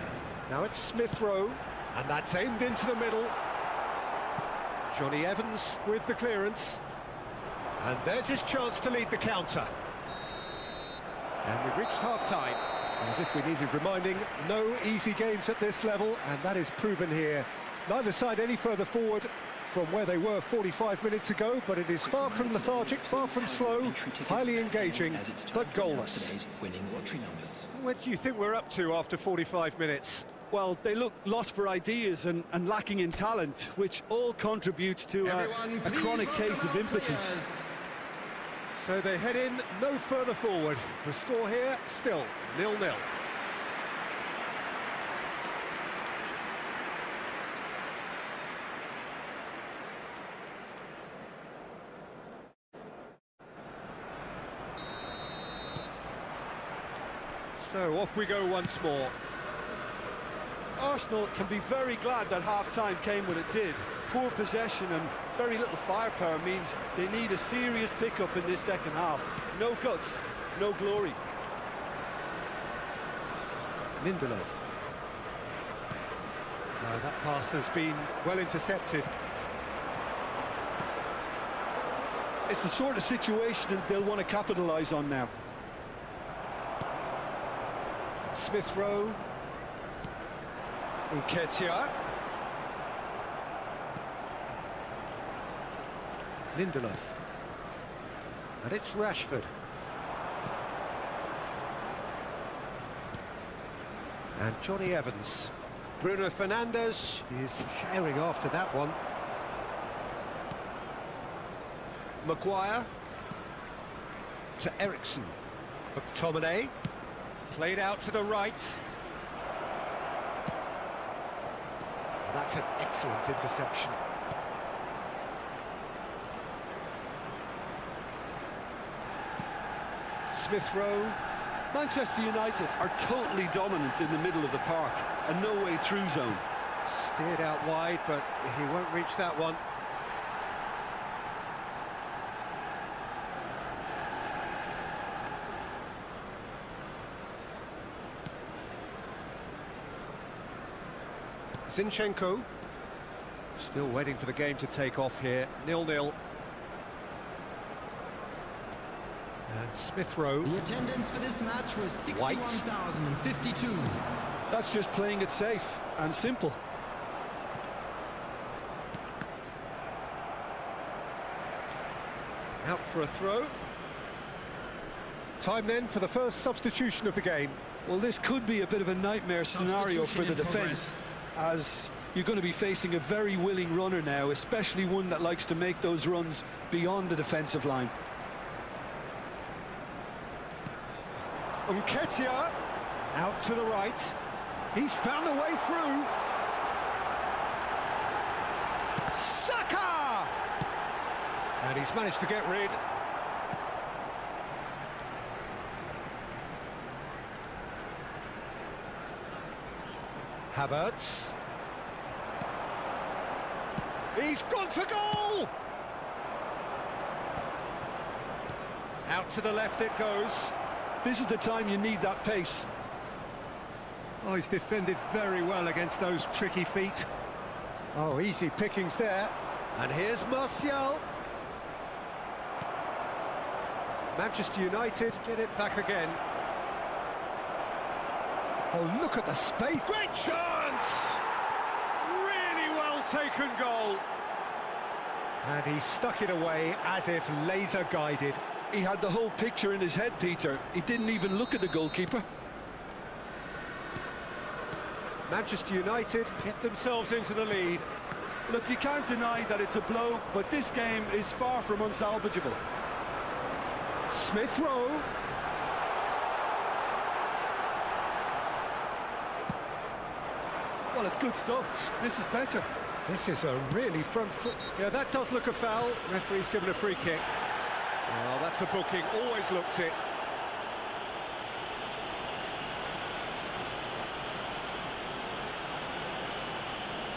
Now it's Smith Rowe, and that's aimed into the middle. Johnny Evans with the clearance. And there's his chance to lead the counter. And we've reached half-time. As if we needed reminding, no easy games at this level, and that is proven here. Neither side any further forward from where they were 45 minutes ago, but it is far from lethargic, far from slow, highly engaging, but goalless. What do you think we're up to after 45 minutes? Well, they look lost for ideas and lacking in talent, which all contributes to a chronic case of impotence. So they head in no further forward. The score here, still 0-0. So off we go once more. Arsenal can be very glad that half-time came when it did. Poor possession and very little firepower means they need a serious pickup in this second half. No guts, no glory. Lindelof. That pass has been well intercepted. It's the sort of situation that they'll want to capitalise on now. Smith Rowe. Nketiah. Lindelof. And it's Rashford. And Johnny Evans. Bruno Fernandes is herring after that one. Maguire. To Eriksson. McTominay. Played out to the right. that's an excellent interception. Smith Rowe. Manchester United are totally dominant in the middle of the park, a no-way through zone. Steered out wide, but he won't reach that one. Zinchenko. Still waiting for the game to take off here. 0-0. And Smith Rowe. The attendance for this match was 61,052. That's just playing it safe and simple. Out for a throw. Time then for the first substitution of the game. Well, this could be a bit of a nightmare scenario for the defence, as you're going to be facing a very willing runner now, especially one that likes to make those runs beyond the defensive line. Nketiah out to the right. He's found a way through. Saka! And he's managed to get rid. Havertz. He's gone for goal! Out to the left it goes. This is the time you need that pace. Oh, he's defended very well against those tricky feet. Oh, easy pickings there. And here's Martial. Manchester United get it back again. Oh, look at the space. Great chance! Really well taken goal. And he stuck it away as if laser guided. He had the whole picture in his head, Peter. He didn't even look at the goalkeeper. Manchester United get themselves into the lead. Look, you can't deny that it's a blow, but this game is far from unsalvageable. Smith Rowe. Well, it's good stuff. This is better. This is a really front foot. Yeah, that does look a foul. Referee's given a free kick. Well, that's a booking. Always looked it.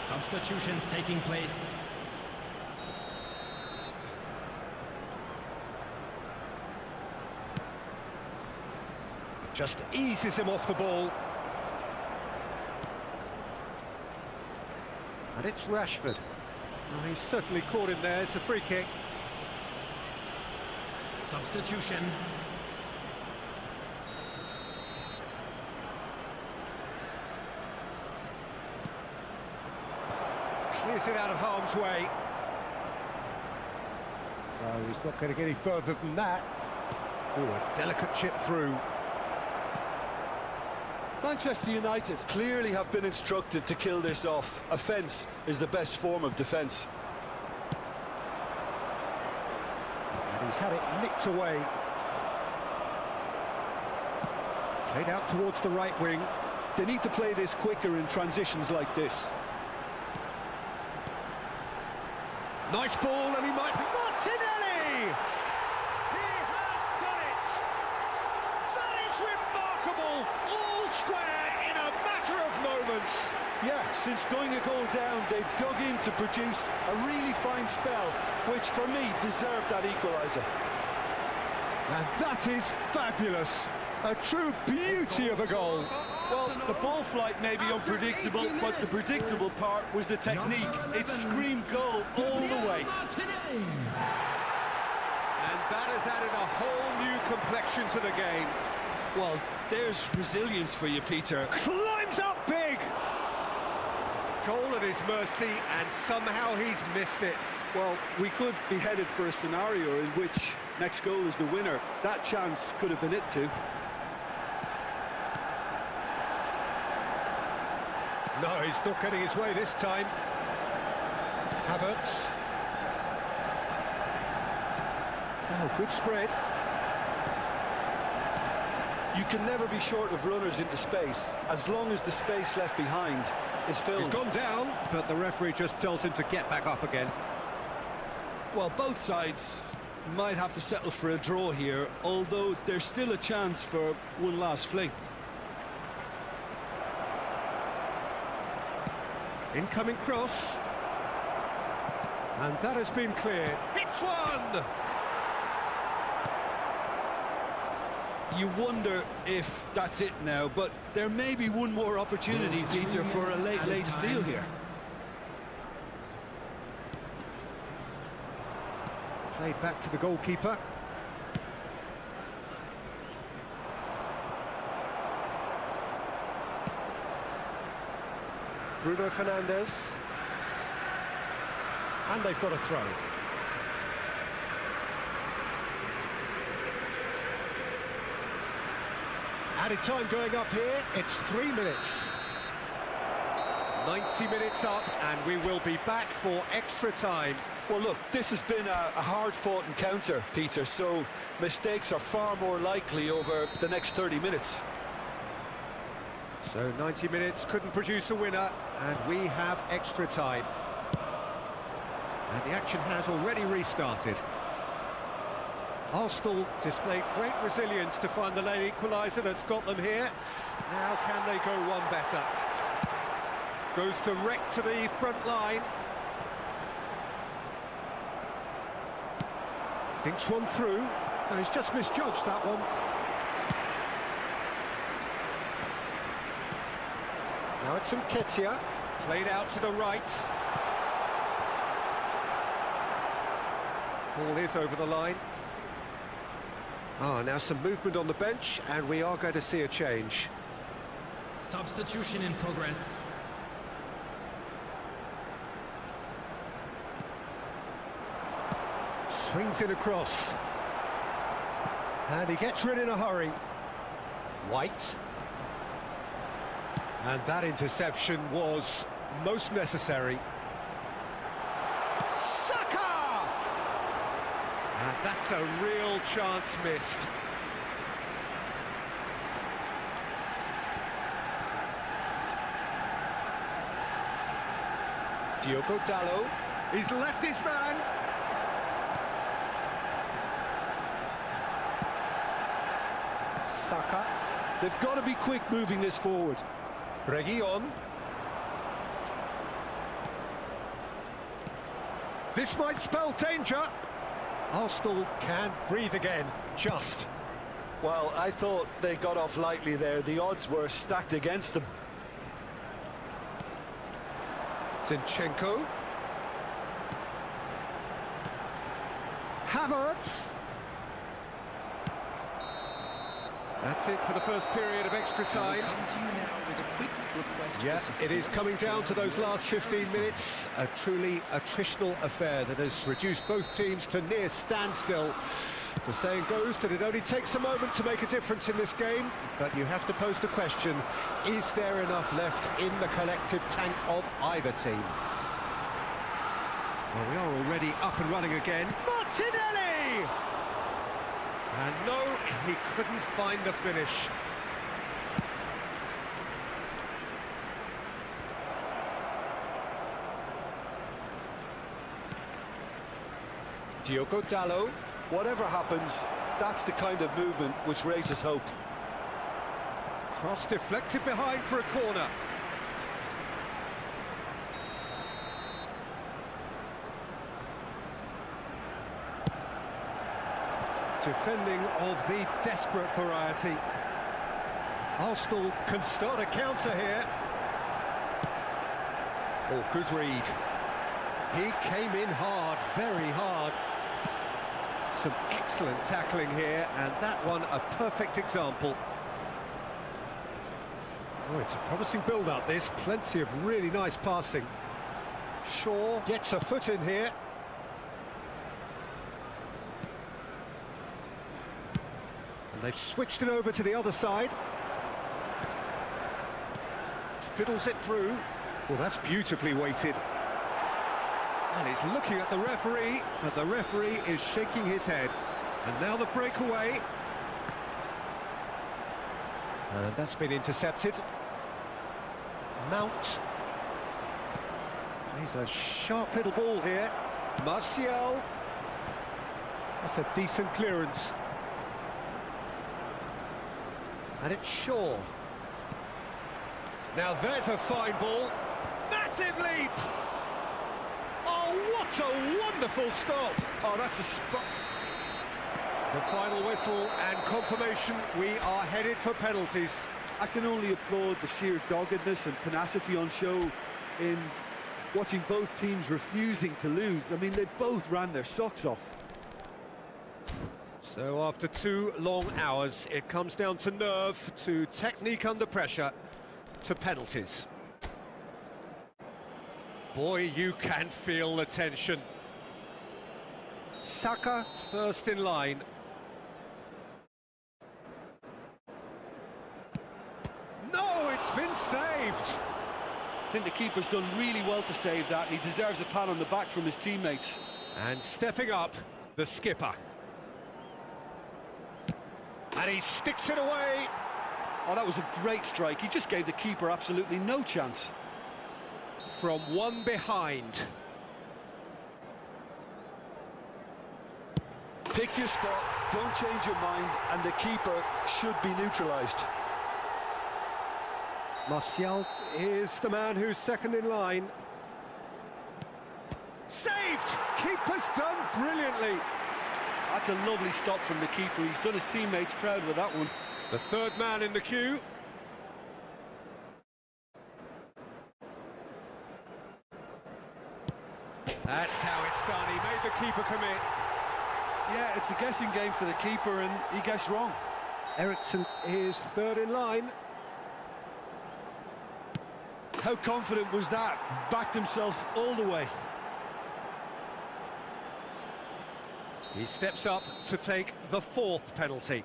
Substitutions taking place. Just eases him off the ball. And it's Rashford. Oh, he's certainly caught him there. It's a free kick. Substitution. Clears it out of harm's way. No, he's not going to get any further than that. Oh, a delicate chip through. Manchester United clearly have been instructed to kill this off. Offence is the best form of defence. And he's had it nicked away. Played out towards the right wing. They need to play this quicker in transitions like this. Nice ball, and he might... Martinelli! He has done it! That is remarkable! All square in a matter of moments. Yeah, since going a goal down, they've dug in to produce a really fine spell, which for me deserved that equaliser. And that is fabulous. A true beauty of a goal. Well, the ball flight may be unpredictable, but the predictable part was the technique. It screamed goal all the way. And that has added a whole new complexion to the game. Well, there's resilience for you, Peter. Climbs up big! Goal at his mercy, and somehow he's missed it. Well, we could be headed for a scenario in which next goal is the winner. That chance could have been it too. No, he's not getting his way this time. Havertz. Oh, good spread. You can never be short of runners into space, as long as the space left behind is filled. He's gone down, but the referee just tells him to get back up again. Well, both sides might have to settle for a draw here, although there's still a chance for one last fling. Incoming cross. And that has been cleared. Hits one! You wonder if that's it now, but there may be one more opportunity, Peter, for a late steal here. Played back to the goalkeeper. Bruno Fernandes. And they've got a throw. Added time going up here, it's 3 minutes. 90 minutes up, and we will be back for extra time. Well, look, this has been a hard-fought encounter, Peter, so mistakes are far more likely over the next 30 minutes. So 90 minutes couldn't produce a winner, and we have extra time. And the action has already restarted. Arsenal displayed great resilience to find the late equaliser that's got them here. Now can they go one better? Goes direct to the front line. Thinks one through. No, he's just misjudged that one. Now it's Nketiah. Played out to the right. Ball is over the line. Now some movement on the bench, and we are going to see a change. Substitution in progress. Swings in across. And he gets rid in a hurry. White. And that interception was most necessary. And that's a real chance missed. Diogo Dalot, he's left his man. Saka. They've got to be quick moving this forward. Reguilon. This might spell danger. Arsenal can breathe again, just. Well, I thought they got off lightly there. The odds were stacked against them. Zinchenko. Havertz. That's it for the first period of extra time. Yeah, it is coming down to those last 15 minutes. A truly attritional affair that has reduced both teams to near standstill. The saying goes that it only takes a moment to make a difference in this game, but you have to pose the question, is there enough left in the collective tank of either team? Well, we are already up and running again. Martinelli! And no, he couldn't find the finish. Diogo Dalot. Whatever happens, that's the kind of movement which raises hope. Cross deflected behind for a corner. Defending of the desperate variety. Arsenal can start a counter here. Oh, good read. He came in hard, very hard. Some excellent tackling here, and that one a perfect example. Oh, it's a promising build-up, this. Plenty of really nice passing. Shaw gets a foot in here. And they've switched it over to the other side. Fiddles it through. Well, that's beautifully weighted. And he's looking at the referee, but the referee is shaking his head. And now the breakaway. And that's been intercepted. Mount. Plays a sharp little ball here. Martial. That's a decent clearance. And it's Shaw. Now there's a fine ball. Massive leap! Oh, what a wonderful stop! Oh, that's a spot. The final whistle and confirmation we are headed for penalties. I can only applaud the sheer doggedness and tenacity on show in watching both teams refusing to lose. I mean, they both ran their socks off. So after 2 long hours, it comes down to nerve, to technique under pressure, to penalties. Boy, you can feel the tension. Saka first in line. No, it's been saved! I think the keeper's done really well to save that, and he deserves a pat on the back from his teammates. And stepping up, the skipper. And he sticks it away. Oh, that was a great strike. He just gave the keeper absolutely no chance. From one behind. Pick your spot, don't change your mind, and the keeper should be neutralised. Martial is the man who's second in line. Saved! Keeper's done brilliantly. That's a lovely stop from the keeper. He's done his teammates proud with that one. The third man in the queue. That's how it's done. He made the keeper commit. Yeah, it's a guessing game for the keeper, and he guessed wrong. Eriksson is third in line. How confident was that? Backed himself all the way. He steps up to take the 4th penalty.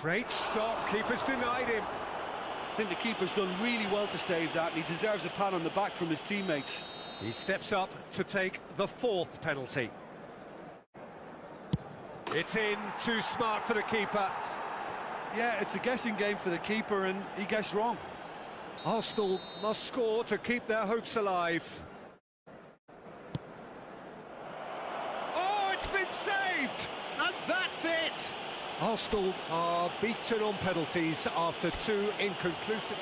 Great stop, keeper's denied him. I think the keeper's done really well to save that, and he deserves a pat on the back from his teammates. He steps up to take the 4th penalty. It's in, too smart for the keeper. Yeah, it's a guessing game for the keeper, and he guessed wrong. Arsenal must score to keep their hopes alive. Oh, it's been saved! And that's it! Arsenal are beaten on penalties after 2 inconclusive...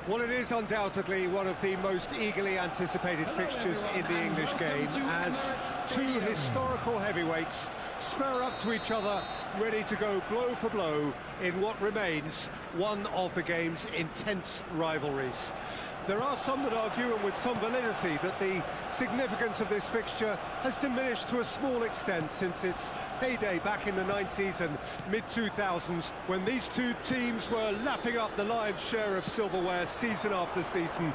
Well, it is undoubtedly one of the most eagerly anticipated fixtures in the English game, as 2 historical heavyweights square up to each other, ready to go blow for blow in what remains one of the game's intense rivalries. There are some that argue, and with some validity, that the significance of this fixture has diminished to a small extent since its heyday back in the 90s and mid-2000s, when these 2 teams were lapping up the lion's share of silverware season after season.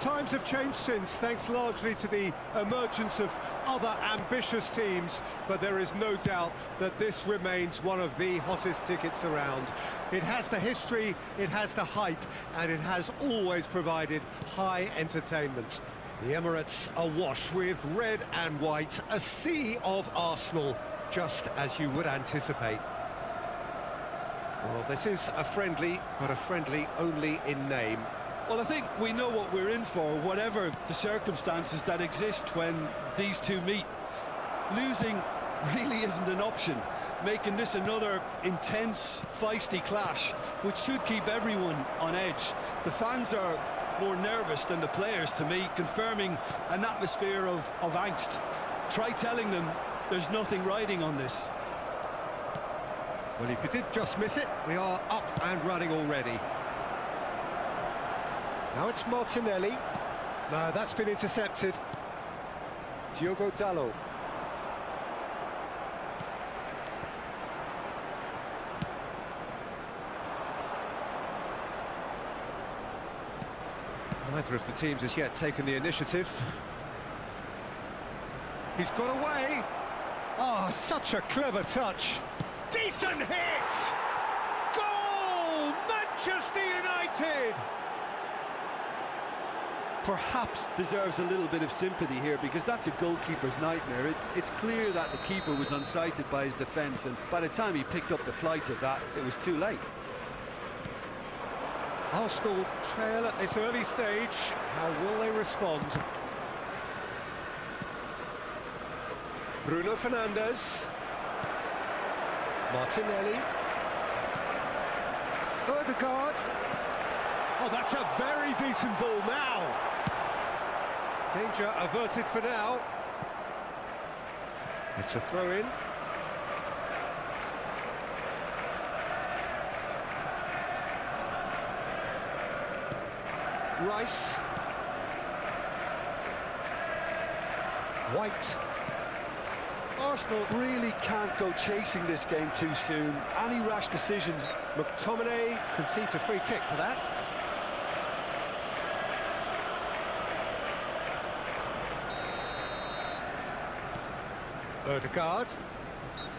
Times have changed since, thanks largely to the emergence of other ambitious teams, but there is no doubt that this remains one of the hottest tickets around. It has the history, it has the hype, and it has always provided high entertainment. The Emirates awash with red and white, a sea of Arsenal, just as you would anticipate. Well, this is a friendly, but a friendly only in name. Well, I think we know what we're in for, whatever the circumstances that exist when these two meet. Losing really isn't an option, making this another intense, feisty clash, which should keep everyone on edge. The fans are more nervous than the players, to me, confirming an atmosphere of angst. Try telling them there's nothing riding on this. Well, if you did just miss it, we are up and running already. Now it's Martinelli. No, that's been intercepted. Diogo Dalot. Neither of the teams has yet taken the initiative. He's got away. Oh, such a clever touch. Decent hit! Goal! Manchester United! Perhaps deserves a little bit of sympathy here, because that's a goalkeeper's nightmare. It's clear that the keeper was unsighted by his defence, and by the time he picked up the flight of that, it was too late. Arsenal trail at this early stage. How will they respond? Bruno Fernandes. Martinelli. Ødegaard. Oh, that's a very decent ball now. Danger averted for now. It's a throw-in. Rice. White. Arsenal really can't go chasing this game too soon. Any rash decisions. McTominay concedes a free kick for that. Ødegaard.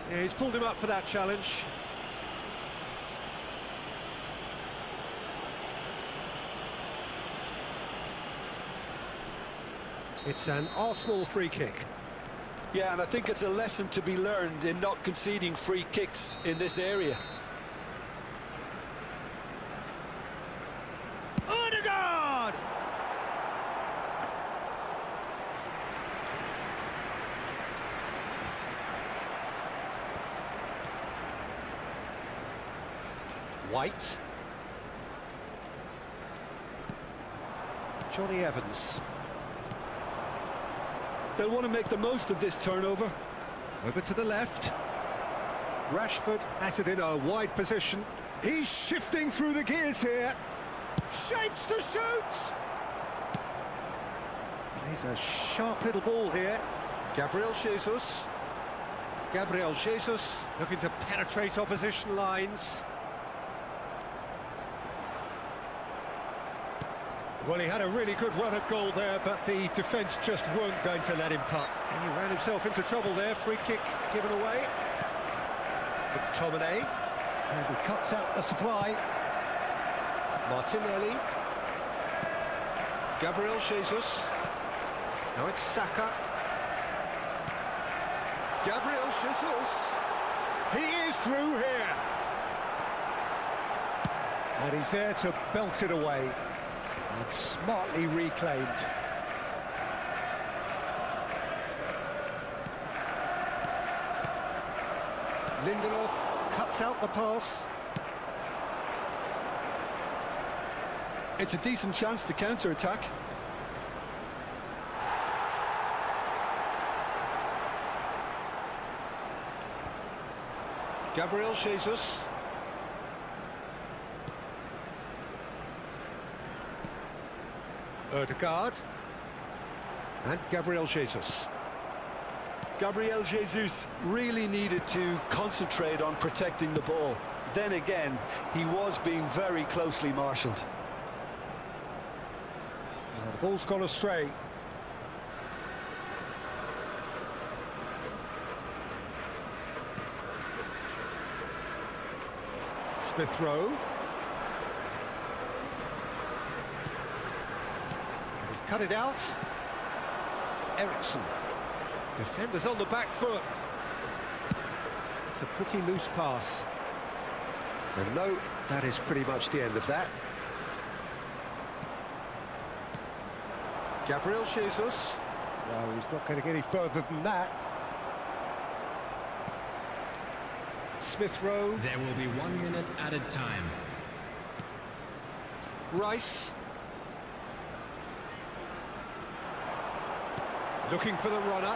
Yeah, he's pulled him up for that challenge. It's an Arsenal free kick. Yeah, and I think it's a lesson to be learned in not conceding free kicks in this area. Ødegaard! White. Johnny Evans. They'll want to make the most of this turnover. Over to the left. Rashford has it in a wide position. He's shifting through the gears here. Shapes to shoot! Plays a sharp little ball here. Gabriel Jesus. Gabriel Jesus looking to penetrate opposition lines. Well, he had a really good run at goal there, but the defence just weren't going to let him putt. He ran himself into trouble there. Free kick given away. McTominay. And he cuts out the supply. Martinelli. Gabriel Jesus. Now it's Saka. Gabriel Jesus. He is through here. And he's there to belt it away. And smartly reclaimed. Lindelof cuts out the pass. It's a decent chance to counter-attack. Gabriel Jesus. Ødegaard. And Gabriel Jesus. Gabriel Jesus really needed to concentrate on protecting the ball. Then again, he was being very closely marshalled. Well, the ball's gone astray. Smith Rowe. He's cut it out. Ericsson. Defenders on the back foot. It's a pretty loose pass. And no, that is pretty much the end of that. Gabriel Jesus. No, he's not getting any further than that. Smith Rowe. There will be 1 minute added time. Rice. Looking for the runner.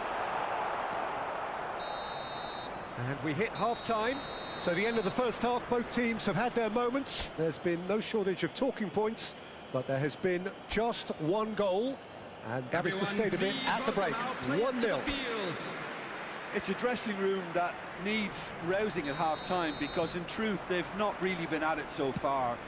And we hit half-time. So the end of the first half, both teams have had their moments. There's been no shortage of talking points, but there has been just one goal. And that is the state of it at the break. 1-0. It's a dressing room that needs rousing at half-time, because in truth they've not really been at it so far.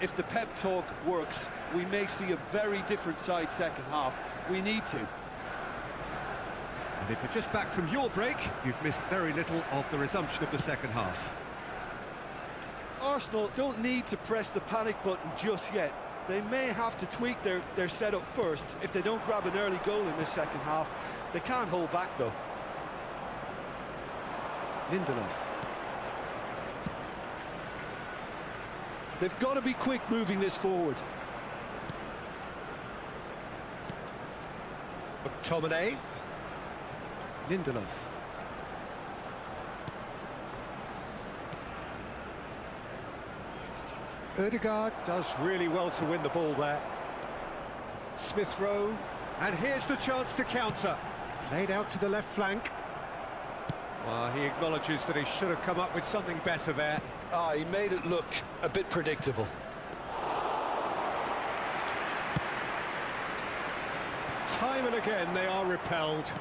If the pep talk works, we may see a very different side second half. We need to. And if you're just back from your break, you've missed very little of the resumption of the second half. Arsenal don't need to press the panic button just yet. They may have to tweak their setup first. If they don't grab an early goal in this second half, they can't hold back though. Lindelof. They've got to be quick moving this forward. McTominay. Lindelof. Ødegaard does really well to win the ball there. Smith Rowe, and here's the chance to counter. Played out to the left flank. Well, he acknowledges that he should have come up with something better there. He made it look a bit predictable. Time and again they are repelled.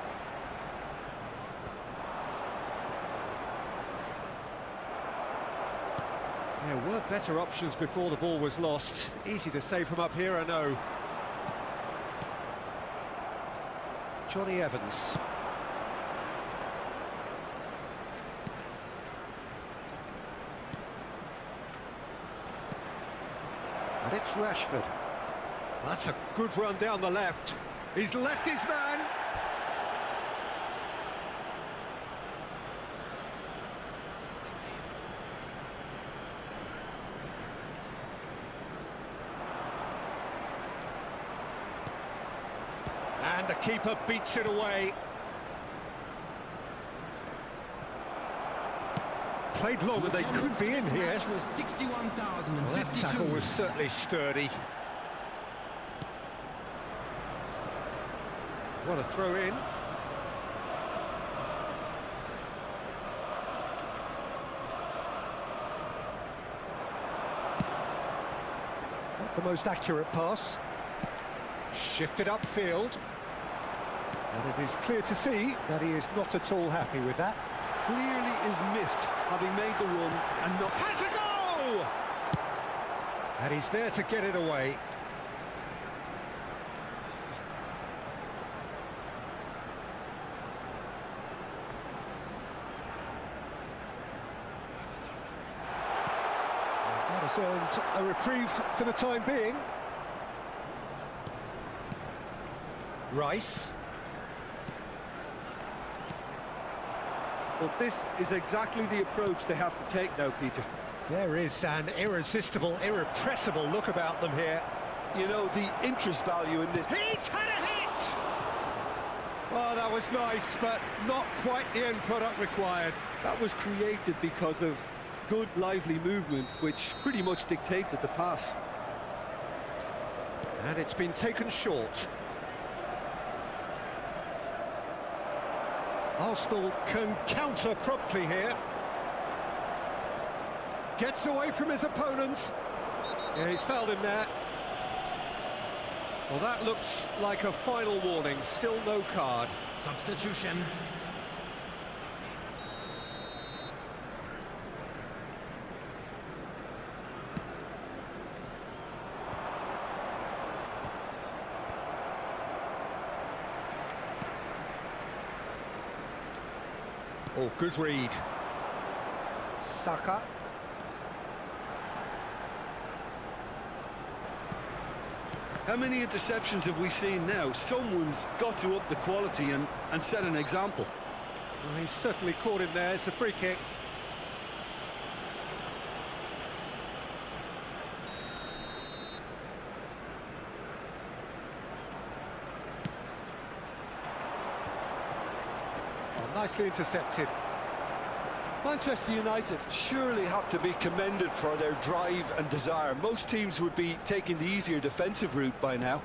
There were better options before the ball was lost. Easy to save from up here, I know. Johnny Evans. And it's Rashford. That's a good run down the left. He's left his man. And the keeper beats it away. Played long and they could be in here. Well, that tackle was certainly sturdy. What a throw in. Not the most accurate pass. Shifted upfield. And it is clear to see that he is not at all happy with that. Clearly is miffed, having made the run and not... Has a go! And he's there to get it away. That has earned a reprieve for the time being. Rice. But this is exactly the approach they have to take now, Peter. There is an irresistible, irrepressible look about them here. You know, the interest value in this... He's had a hit! Oh, that was nice, but not quite the end product required. That was created because of good, lively movement, which pretty much dictated the pass. And it's been taken short. Arsenal can counter promptly here. Gets away from his opponents. Yeah, he's fouled him there. Well, that looks like a final warning. Still no card. Substitution. Oh, good read. Saka. How many interceptions have we seen now? Someone's got to up the quality and set an example. Well, he's certainly caught him there. It's a free kick. Nicely intercepted. Manchester United surely have to be commended for their drive and desire. Most teams would be taking the easier defensive route by now.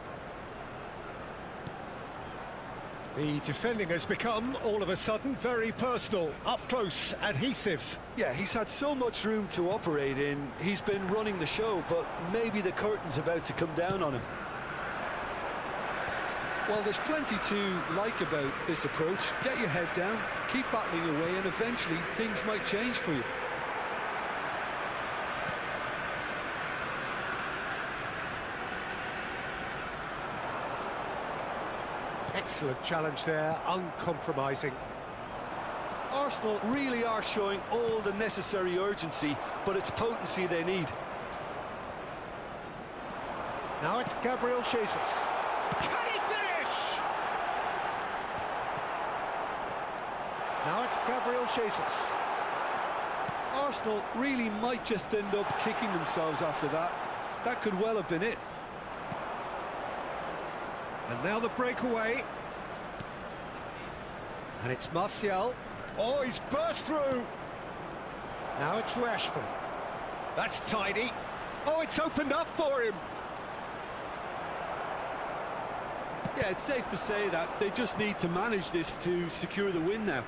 The defending has become, all of a sudden, very personal, up close, adhesive. Yeah, he's had so much room to operate in. He's been running the show, but maybe the curtain's about to come down on him. Well, there's plenty to like about this approach. Get your head down, keep battling away, and eventually things might change for you. Excellent challenge there, uncompromising. Arsenal really are showing all the necessary urgency, but it's potency they need. Now it's Gabriel Jesus. Can he finish? Now it's Gabriel Jesus. Arsenal really might just end up kicking themselves after that. That could well have been it. And now the breakaway. And it's Martial. Oh, he's burst through. Now it's Rashford. That's tidy. Oh, it's opened up for him. Yeah, it's safe to say that they just need to manage this to secure the win now.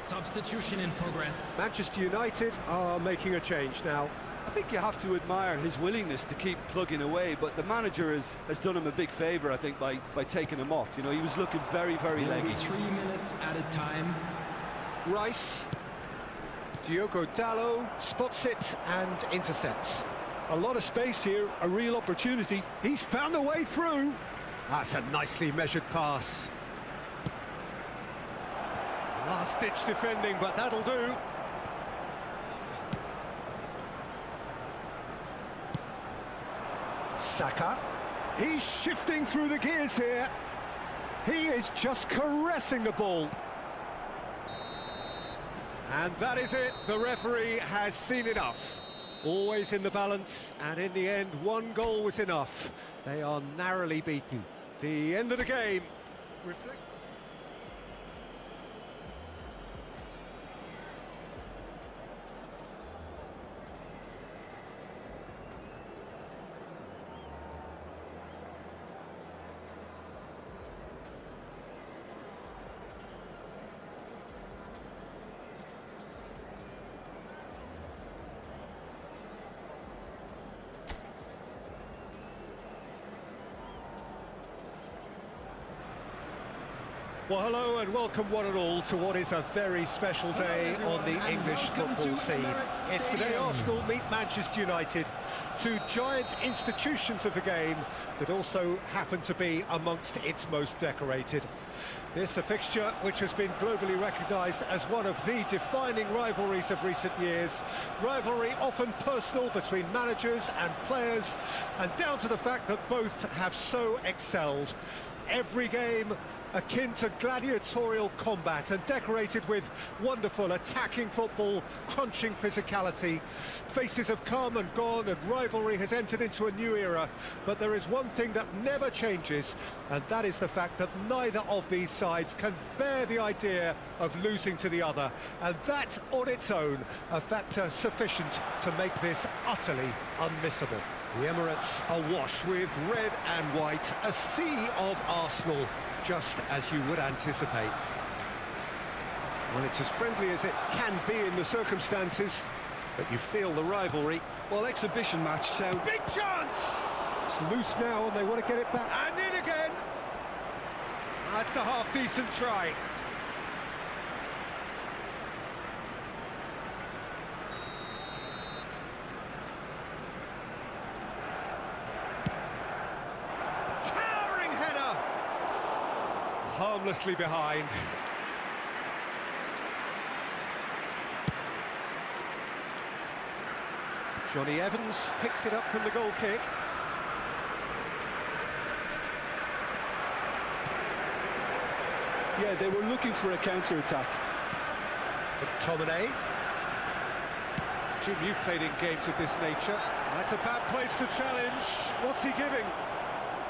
Substitution in progress. Manchester United are making a change now. I think you have to admire his willingness to keep plugging away, but the manager has done him a big favour, I think, by taking him off. You know, he was looking very, very leggy. 3 minutes added time. Rice. Diogo Dalot spots it and intercepts. A lot of space here, a real opportunity. He's found a way through. That's a nicely measured pass. Last-ditch defending, but that'll do. Saka. He's shifting through the gears here. He is just caressing the ball. And that is it. The referee has seen enough. Always in the balance, and in the end, one goal was enough. They are narrowly beaten. The end of the game. Reflect. Well, hello and welcome one and all to what is a very special day on the English football scene. It's the day Arsenal meet Manchester United, two giant institutions of the game that also happen to be amongst its most decorated. This a fixture which has been globally recognised as one of the defining rivalries of recent years. Rivalry often personal between managers and players, and down to the fact that both have so excelled. Every game akin to gladiatorial combat and decorated with wonderful attacking football, crunching physicality. Faces have come and gone and rivalry has entered into a new era, but there is one thing that never changes, and that is the fact that neither of these sides can bear the idea of losing to the other, and that on its own a factor sufficient to make this utterly unmissable. The Emirates awash with red and white, a sea of Arsenal, just as you would anticipate. Well, it's as friendly as it can be in the circumstances, but you feel the rivalry. Well, exhibition match sound. Big chance! It's loose now and they want to get it back. And in again! That's a half-decent try. Harmlessly behind. Johnny Evans picks it up from the goal kick. Yeah, they were looking for a counter-attack. McTominay. Jim, you've played in games of this nature. That's a bad place to challenge. What's he giving?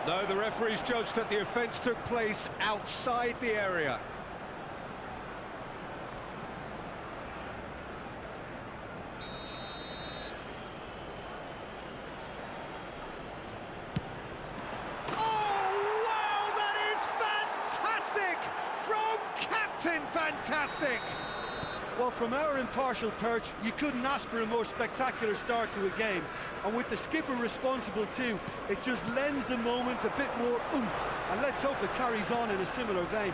No, the referee's judged that the offence took place outside the area. Fantastic! Well, from our impartial perch, you couldn't ask for a more spectacular start to a game. And with the skipper responsible too, it just lends the moment a bit more oomph. And let's hope it carries on in a similar vein.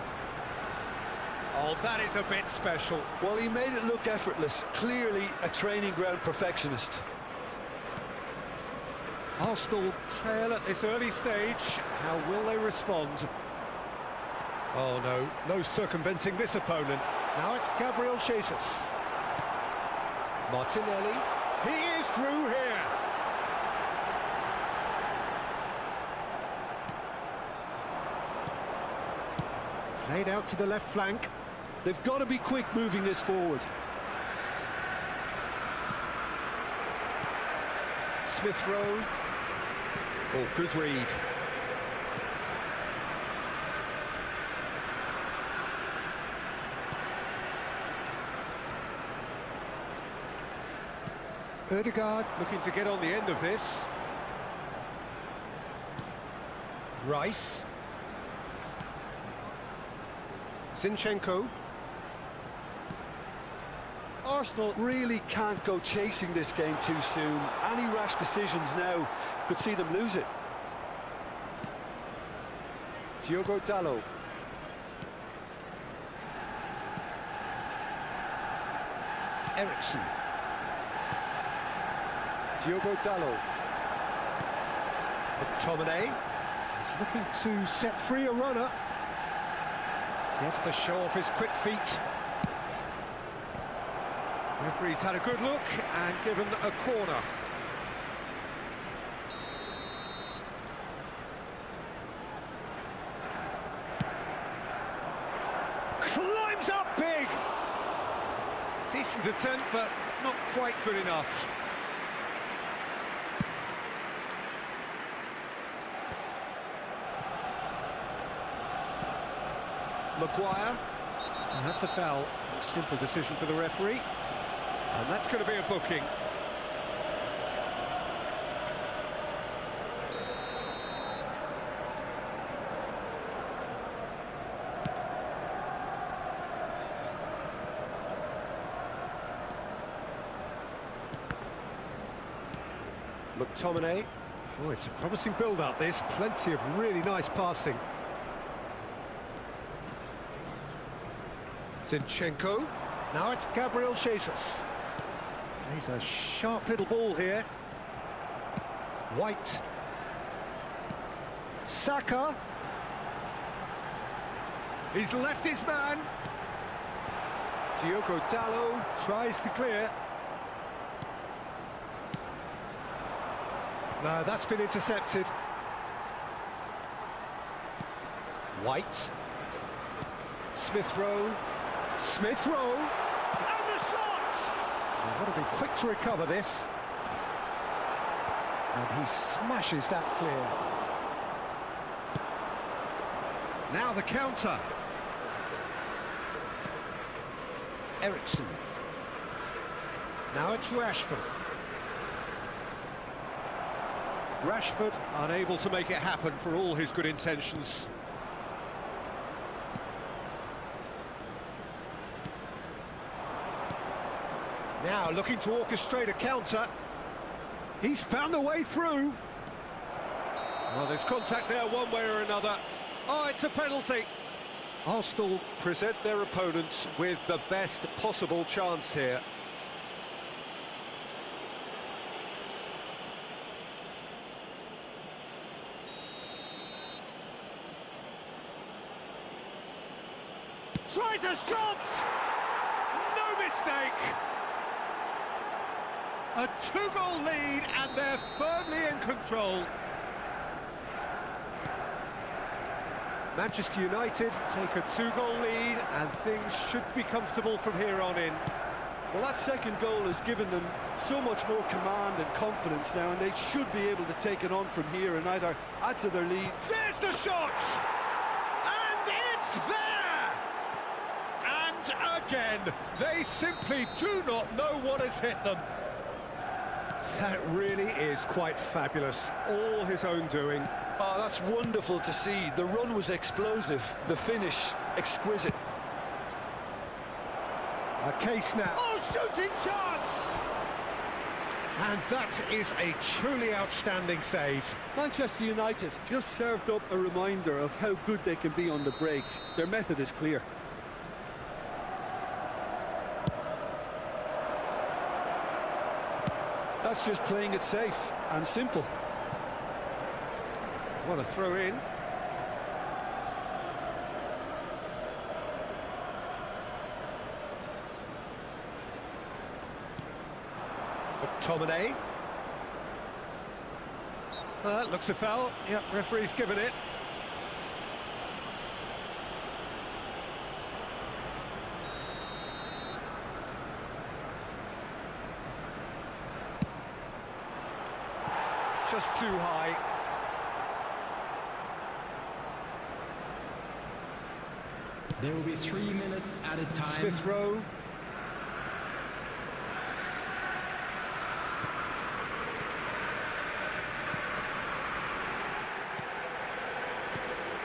Oh, that is a bit special. Well, he made it look effortless. Clearly a training ground perfectionist. Arsenal trail at this early stage. How will they respond? Oh no, no circumventing this opponent. Now it's Gabriel Jesus. Martinelli. He is through here. Played out to the left flank. They've got to be quick moving this forward. Smith Rowe. Oh, good read. Ødegaard looking to get on the end of this. Rice. Zinchenko. Arsenal really can't go chasing this game too soon. Any rash decisions now could see them lose it. Diogo Dalot. Ericsson. Diogo Dalot. McTominay. He's looking to set free a runner. Gets to show off his quick feet. Referee's had a good look and given a corner. Climbs up big! Decent attempt, but not quite good enough. Maguire. And that's a foul. A simple decision for the referee. And that's going to be a booking. McTominay. Oh, it's a promising build-up, this. Plenty of really nice passing. Zinchenko. Now it's Gabriel Jesus. He's a sharp little ball here. White. Saka. He's left his man. Diogo Dalot tries to clear. No, that's been intercepted. White. Smith Rowe. Smith Rowe. And the shot! They've got to be quick to recover this. And he smashes that clear. Now the counter. Ericsson. Now it's Rashford. Rashford unable to make it happen for all his good intentions. Now looking to orchestrate a counter. He's found a way through. Well, there's contact there one way or another. Oh, it's a penalty. Arsenal present their opponents with the best possible chance here. Tries a shot! No mistake! A two-goal lead, and they're firmly in control. Manchester United take a two-goal lead, and things should be comfortable from here on in. Well, that second goal has given them so much more command and confidence now, and they should be able to take it on from here and either add to their lead. There's the shot! And it's there! And again, they simply do not know what has hit them. That really is quite fabulous. All his own doing. Oh, that's wonderful to see. The run was explosive, the finish exquisite. A case now. Oh, shooting chance! And that is a truly outstanding save. Manchester United just served up a reminder of how good they can be on the break. Their method is clear. That's just playing it safe and simple. What a throw in. McTominay. Looks a foul. Yep, referee's given it. Just too high. There will be 3 minutes at a time. Smith Rowe.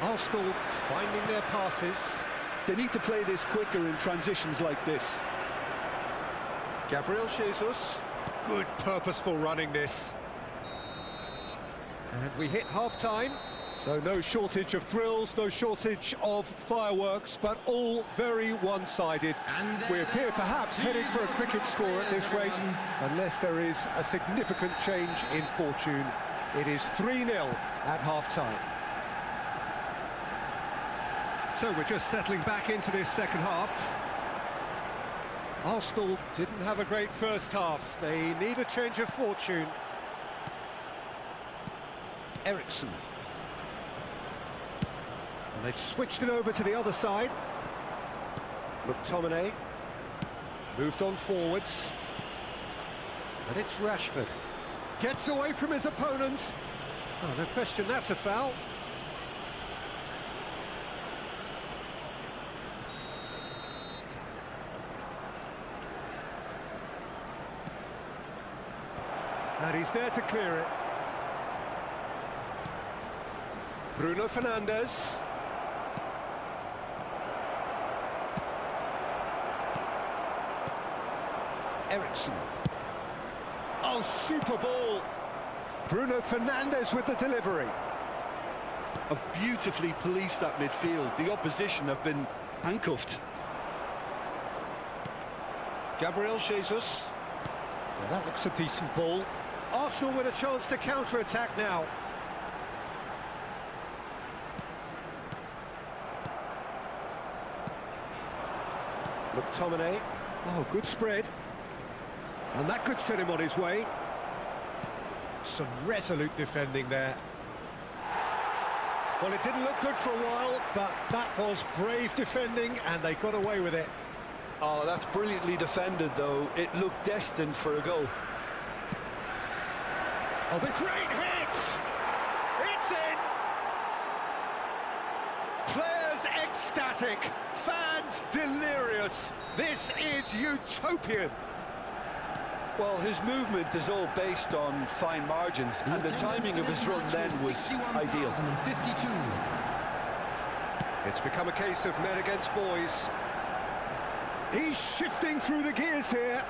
Arsenal finding their passes. They need to play this quicker in transitions like this. Gabriel Jesus. Good purposeful running this. And we hit half-time. So no shortage of thrills, no shortage of fireworks, but all very one-sided. We appear perhaps heading for a cricket score at this rate, unless there is a significant change in fortune. It is 3-0 at half-time. So we're just settling back into this second half. Arsenal didn't have a great first half. They need a change of fortune. Eriksson. And they've switched it over to the other side. McTominay moved on forwards. And it's Rashford. Gets away from his opponent. Oh, no question, that's a foul. And he's there to clear it. Bruno Fernandes. Eriksson. Oh, super ball. Bruno Fernandes with the delivery. Have beautifully policed that midfield. The opposition have been handcuffed. Gabriel Jesus. Well, that looks a decent ball. Arsenal with a chance to counter-attack now. McTominay. Oh, good spread. And that could set him on his way. Some resolute defending there. Well, it didn't look good for a while, but that was brave defending, and they got away with it. Oh, that's brilliantly defended, though. It looked destined for a goal. Oh, the great hit! It's in! Players ecstatic, fans delirious. This is utopian. Well, his movement is all based on fine margins, and the timing of his run then was ideal. It's become a case of men against boys. He's shifting through the gears here.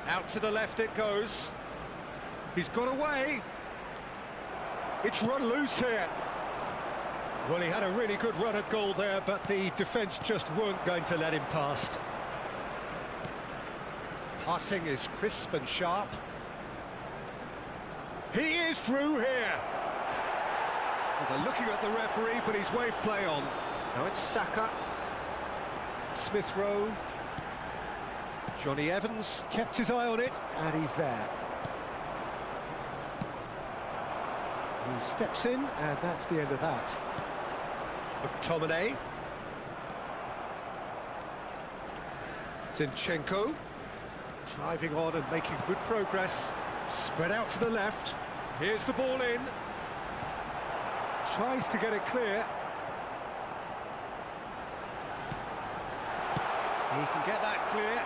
Out to the left it goes. He's got away. It's run loose here. Well, he had a really good run at goal there, but the defence just weren't going to let him past. Passing is crisp and sharp. He is through here. Well, they're looking at the referee, but he's waved play on. Now it's Saka. Smith Rowe. Johnny Evans kept his eye on it, and he's there. He steps in, and that's the end of that. McTominay. Zinchenko, driving on and making good progress. Spread out to the left. Here's the ball in. Tries to get it clear. He can get that clear.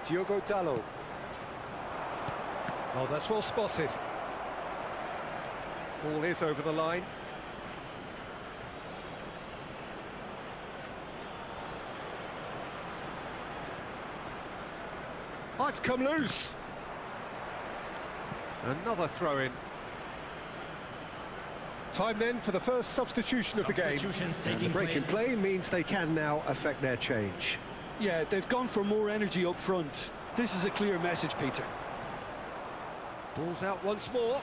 Diogo Dalot. Oh, that's well spotted. Ball is over the line. Oh, it's come loose. Another throw-in. Time then for the first substitution of the game. And the break in play means they can now affect their change. Yeah, they've gone for more energy up front. This is a clear message, Peter. Ball's out once more.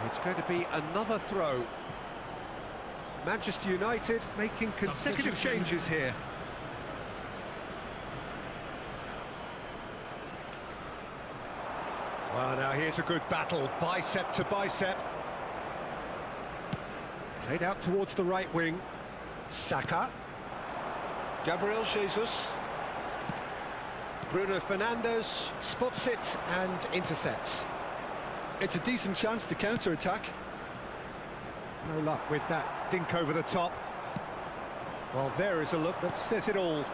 It's going to be another throw. Manchester United making consecutive changes here. Well, now here's a good battle, bicep to bicep. Played out towards the right wing. Saka. Gabriel Jesus. Bruno Fernandes spots it and intercepts. It's a decent chance to counter-attack. No luck with that dink over the top. Well, there is a look that says it all.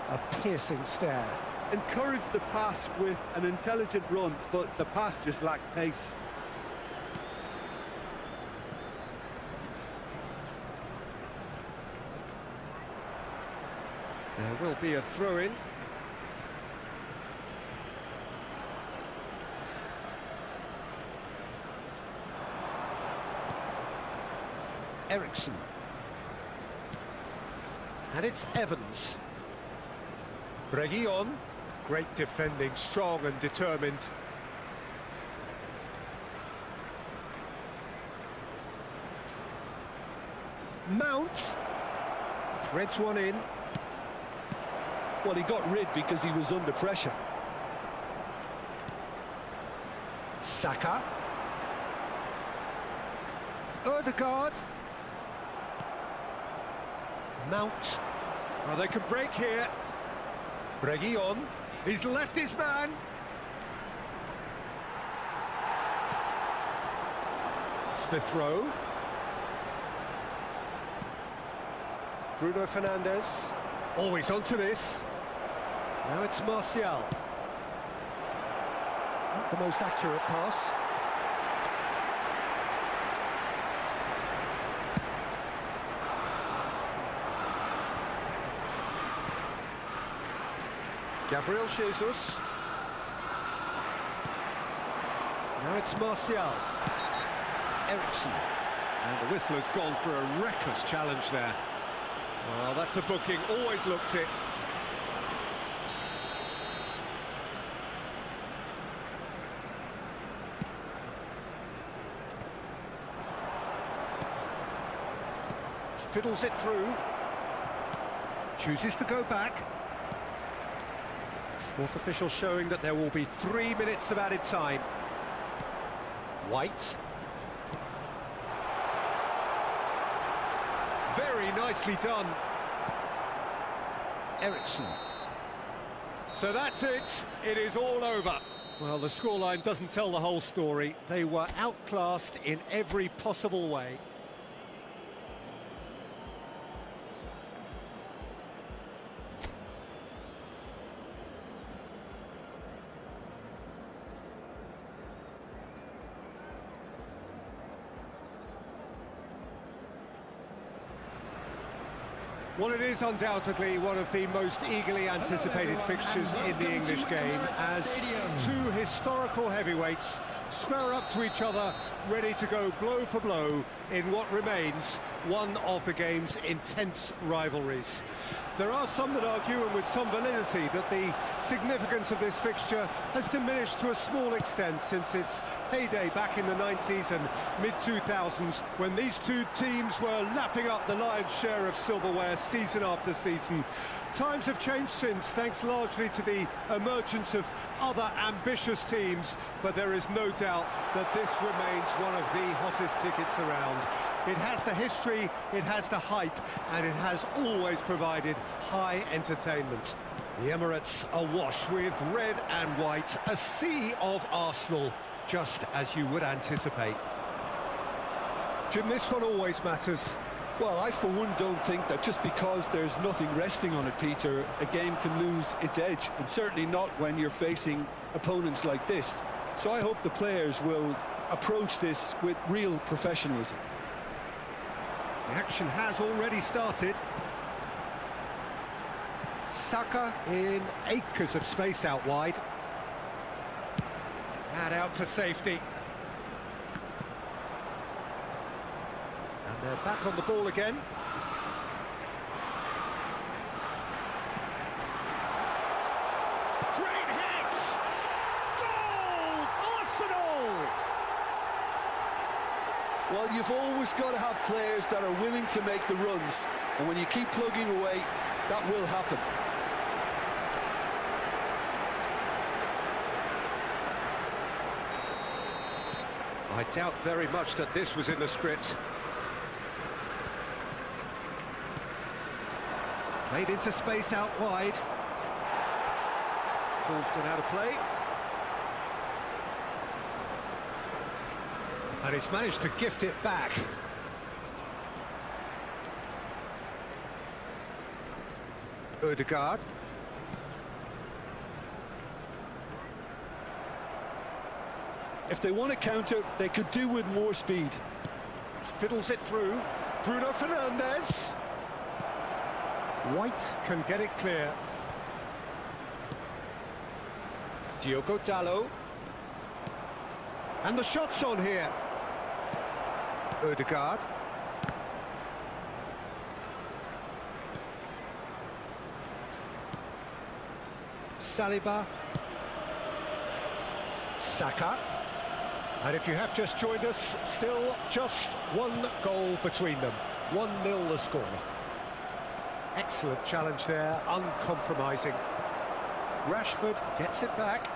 A piercing stare. Encouraged the pass with an intelligent run, but the pass just lacked pace. There will be a throw-in. Ericsson. And it's Evans. Reguilon. Great defending, strong and determined. Mount. Threads one in. Well, he got rid because he was under pressure. Saka. Odegaard. Mount. Oh, they could break here. Reguilon. He's left his man. Smith Rowe. Bruno Fernandes. Always onto this. Now it's Martial. Not the most accurate pass. Gabriel Jesus. Now it's Martial. Ericsson. And the whistle has gone for a reckless challenge there. Well, that's a booking, always looked it. Fiddles it through. Chooses to go back. Fourth official showing that there will be 3 minutes of added time. White. Very nicely done. Ericsson. So that's it. It is all over. Well, the scoreline doesn't tell the whole story. They were outclassed in every possible way. Well, it is undoubtedly one of the most eagerly anticipated fixtures in the English game, as two historical heavyweights square up to each other, ready to go blow for blow in what remains one of the game's intense rivalries. There are some that argue, and with some validity, that the significance of this fixture has diminished to a small extent since its heyday back in the 90s and mid-2000s, when these two teams were lapping up the lion's share of silverware season after season. Times have changed since, thanks largely to the emergence of other ambitious teams, but there is no doubt that this remains one of the hottest tickets around. It has the history, it has the hype, and it has always provided high entertainment. The Emirates awash with red and white, a sea of Arsenal, just as you would anticipate. Jim, this one always matters. Well, I for one don't think that just because there's nothing resting on it, Peter, a game can lose its edge, and certainly not when you're facing opponents like this. So I hope the players will approach this with real professionalism. The action has already started. Saka in acres of space out wide. And out to safety. And they're back on the ball again. Great hit! Goal! Arsenal! Well, you've always got to have players that are willing to make the runs, and when you keep plugging away, that will happen. I doubt very much that this was in the script. Played into space out wide. Ball's gone out of play. And he's managed to gift it back. Odegaard. If they want to counter, they could do with more speed. Fiddles it through. Bruno Fernandes. White can get it clear. Diogo Dalot. And the shot's on here. Odegaard. Saliba. Saka. And if you have just joined us, still just one goal between them. 1-0 the score. Excellent challenge there, uncompromising. Rashford gets it back.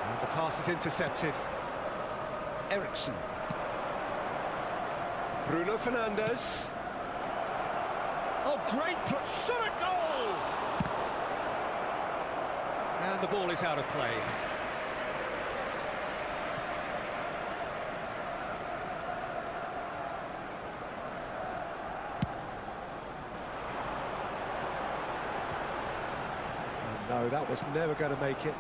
And the pass is intercepted. Eriksen. Bruno Fernandes. Oh, great shot at goal! And the ball is out of play. No, that was never going to make it.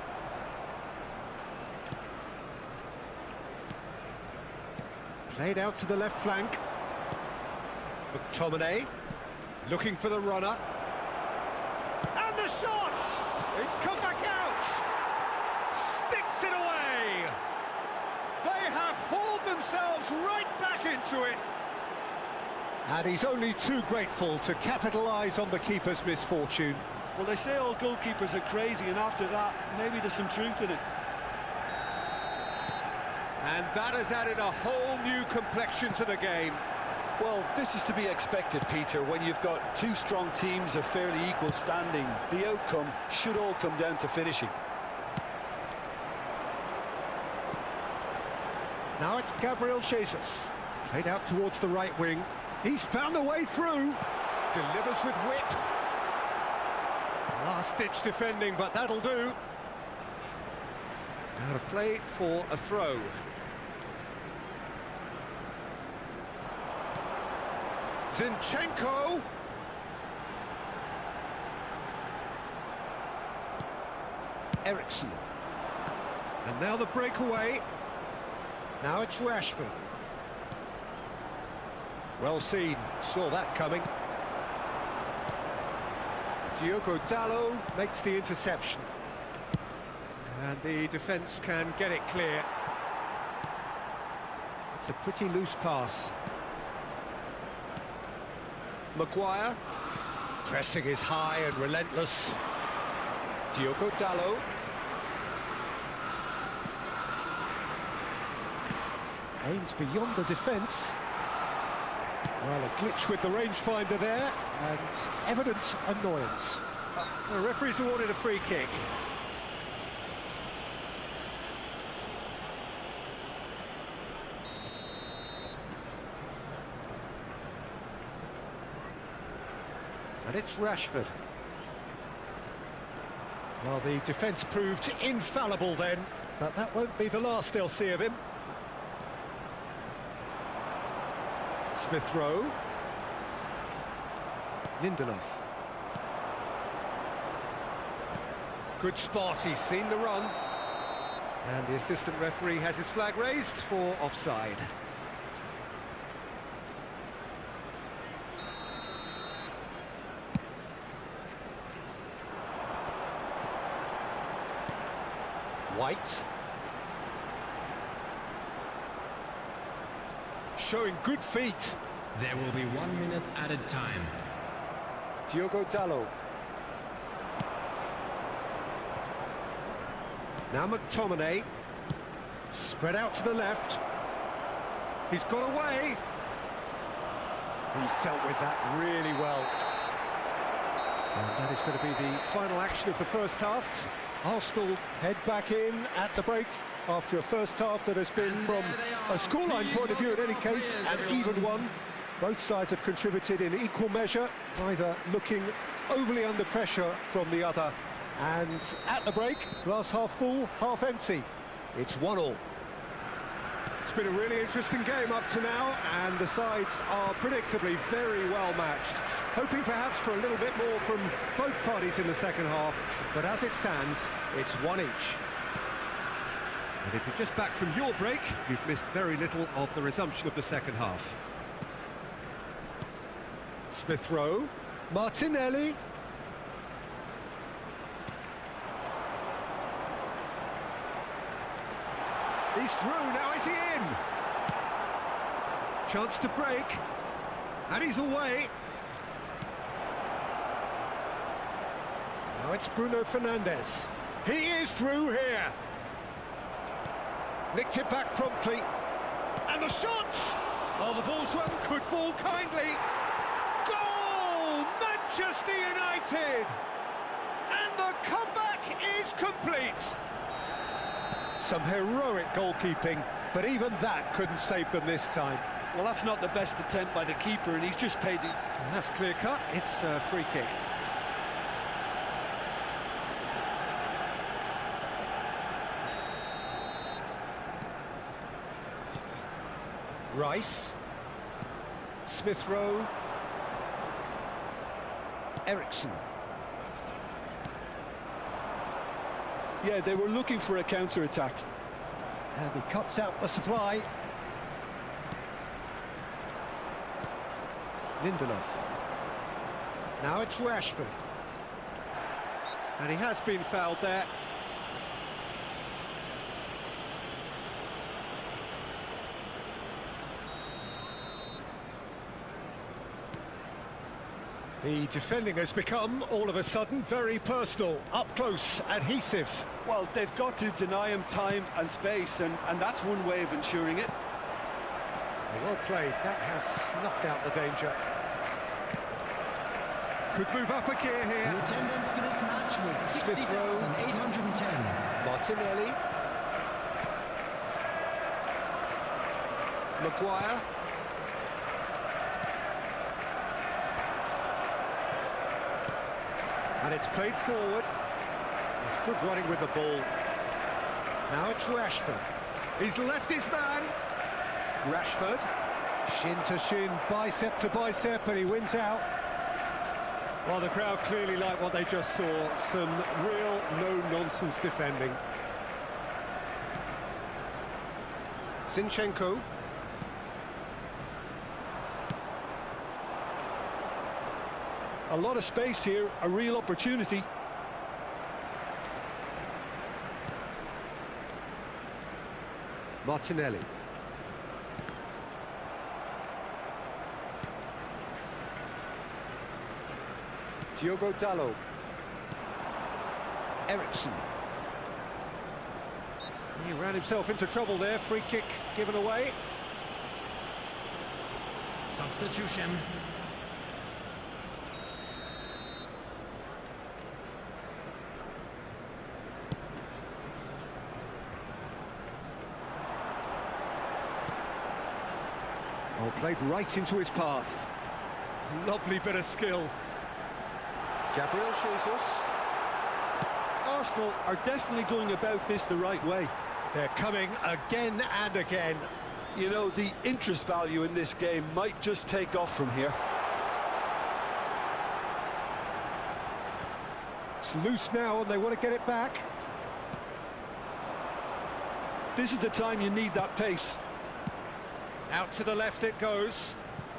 Played out to the left flank. McTominay looking for the runner. And the shot! It's come back out! Sticks it away! They have hauled themselves right back into it. And he's only too grateful to capitalise on the keeper's misfortune. Well, they say all goalkeepers are crazy, and after that, maybe there's some truth in it. And that has added a whole new complexion to the game. Well, this is to be expected, Peter. When you've got two strong teams of fairly equal standing, the outcome should all come down to finishing. Now it's Gabriel Jesus. Played out towards the right wing. He's found a way through. Delivers with whip. Last-ditch defending, but that'll do. Out of play for a throw. Zinchenko. Eriksen. And now the breakaway. Now it's Rashford. Well seen, saw that coming. Diogo Dalot makes the interception. And the defence can get it clear. It's a pretty loose pass. Maguire. Pressing is high and relentless. Diogo Dalot. Aims beyond the defence. Well, a glitch with the rangefinder there, and evident annoyance. The referee's awarded a free kick. And it's Rashford. Well, the defence proved infallible then, but that won't be the last they'll see of him. Smith Rowe. Lindelof. Good spot, he's seen the run. And the assistant referee has his flag raised for offside. White. Showing good feet. There will be 1 minute added time. Diogo Dalot. Now McTominay. Spread out to the left. He's got away. He's dealt with that really well. And that is going to be the final action of the first half. Arsenal head back in at the break after a first half that has been, from a scoreline point of view in any case, an even one. Both sides have contributed in equal measure, neither looking overly under pressure from the other. And at the break, glass half full, half empty. It's 1-1. It's been a really interesting game up to now, and the sides are predictably very well matched. Hoping perhaps for a little bit more from both parties in the second half, but as it stands, it's one each. And if you're just back from your break, you've missed very little of the resumption of the second half. Smith Rowe, Martinelli. He's through, now is he in? Chance to break, and he's away. Now it's Bruno Fernandes. He is through here. Nicked it back promptly. And the shots! Oh, the ball's run could fall kindly. Goal! Manchester United! And the comeback is complete. Some heroic goalkeeping, but even that couldn't save them this time. Well, that's not the best attempt by the keeper, and he's just paid the... And that's clear cut, it's a free kick. Rice. Smith Rowe. Eriksson. Yeah, they were looking for a counter-attack. And he cuts out the supply. Lindelof. Now it's Rashford. And he has been fouled there. The defending has become, all of a sudden, very personal, up close, adhesive. Well, they've got to deny him time and space, and that's one way of ensuring it. Well played, that has snuffed out the danger. Could move up a gear here. The attendance for this match was Smith Rowe. 60,810. Martinelli. Maguire. And it's played forward. It's good running with the ball. Now it's Rashford. He's left his man. Rashford. Shin to shin, bicep to bicep, and he wins out. Well, the crowd clearly like what they just saw. Some real no-nonsense defending. Zinchenko. A lot of space here, a real opportunity. Martinelli. Diogo Dalot. Eriksson. He ran himself into trouble there, free kick given away. Substitution. Oh, played right into his path. Lovely bit of skill. Gabriel Jesus. Arsenal are definitely going about this the right way. They're coming again and again. You know, the interest value in this game might just take off from here. It's loose now and they want to get it back. This is the time you need that pace. Out to the left it goes.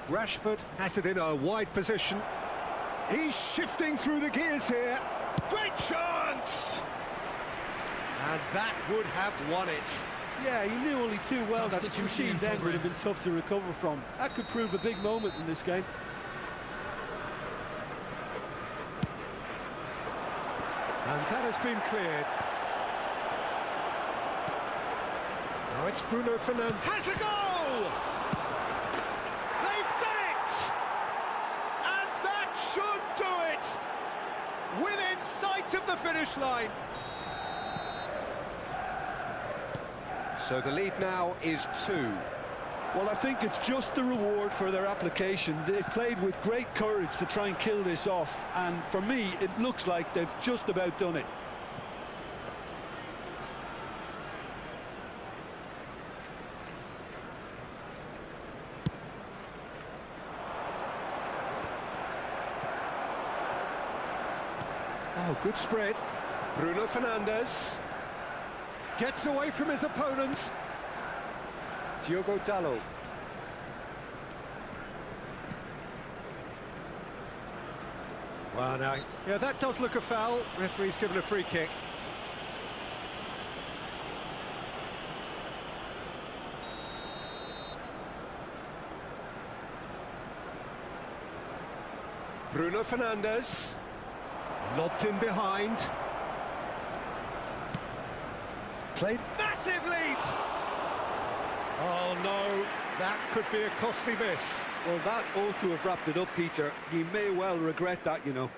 Rashford has it in a wide position. He's shifting through the gears here. Great chance! And that would have won it. Yeah, he knew only too well that the concede then would have been tough to recover from. That could prove a big moment in this game. And that has been cleared. Now it's Bruno Fernandes. Has a goal! They've done it! And that should do it! Within sight of the finish line. So the lead now is 2. Well, I think it's just the reward for their application. They've played with great courage to try and kill this off, and for me, it looks like they've just about done it. Oh, good spread. Bruno Fernandes gets away from his opponent. Diogo Dalot. Well, now, yeah, that does look a foul. Referee's given a free kick. Bruno Fernandes. Lobbed in behind. Played massive leap! Oh no, that could be a costly miss. Well, that ought to have wrapped it up, Peter. He may well regret that, you know.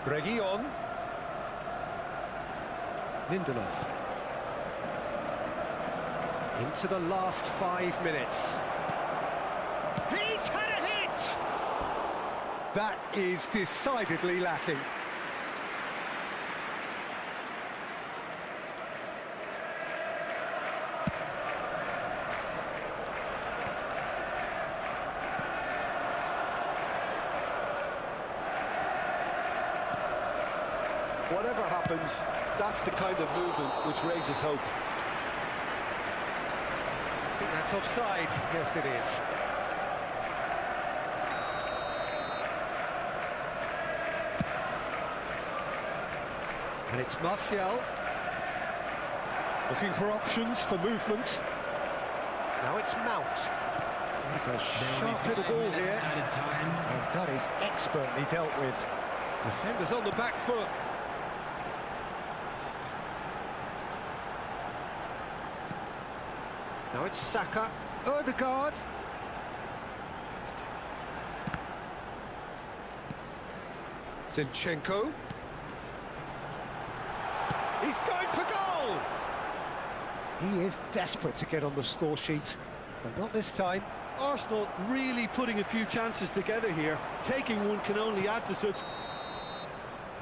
Reguilon. Lindelof. Into the last 5 minutes. He's had a hit! That is decidedly lacking. Whatever happens, that's the kind of movement which raises hope. I think that's offside. Yes, it is. And it's Martial. Looking for options for movement. Now it's Mount. There's a sharp little ball here. And that is expertly dealt with. Defenders on the back foot. Now it's Saka. Odegaard. Zinchenko. He's going for goal! He is desperate to get on the score sheet, but not this time. Arsenal really putting a few chances together here. Taking one can only add to such...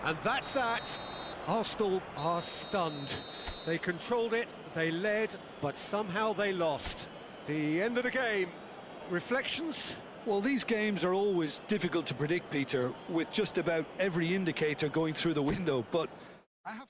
And that's that. Arsenal are stunned. They controlled it, they led, but somehow they lost. The end of the game. Reflections? Well, these games are always difficult to predict, Peter, with just about every indicator going through the window, but I have...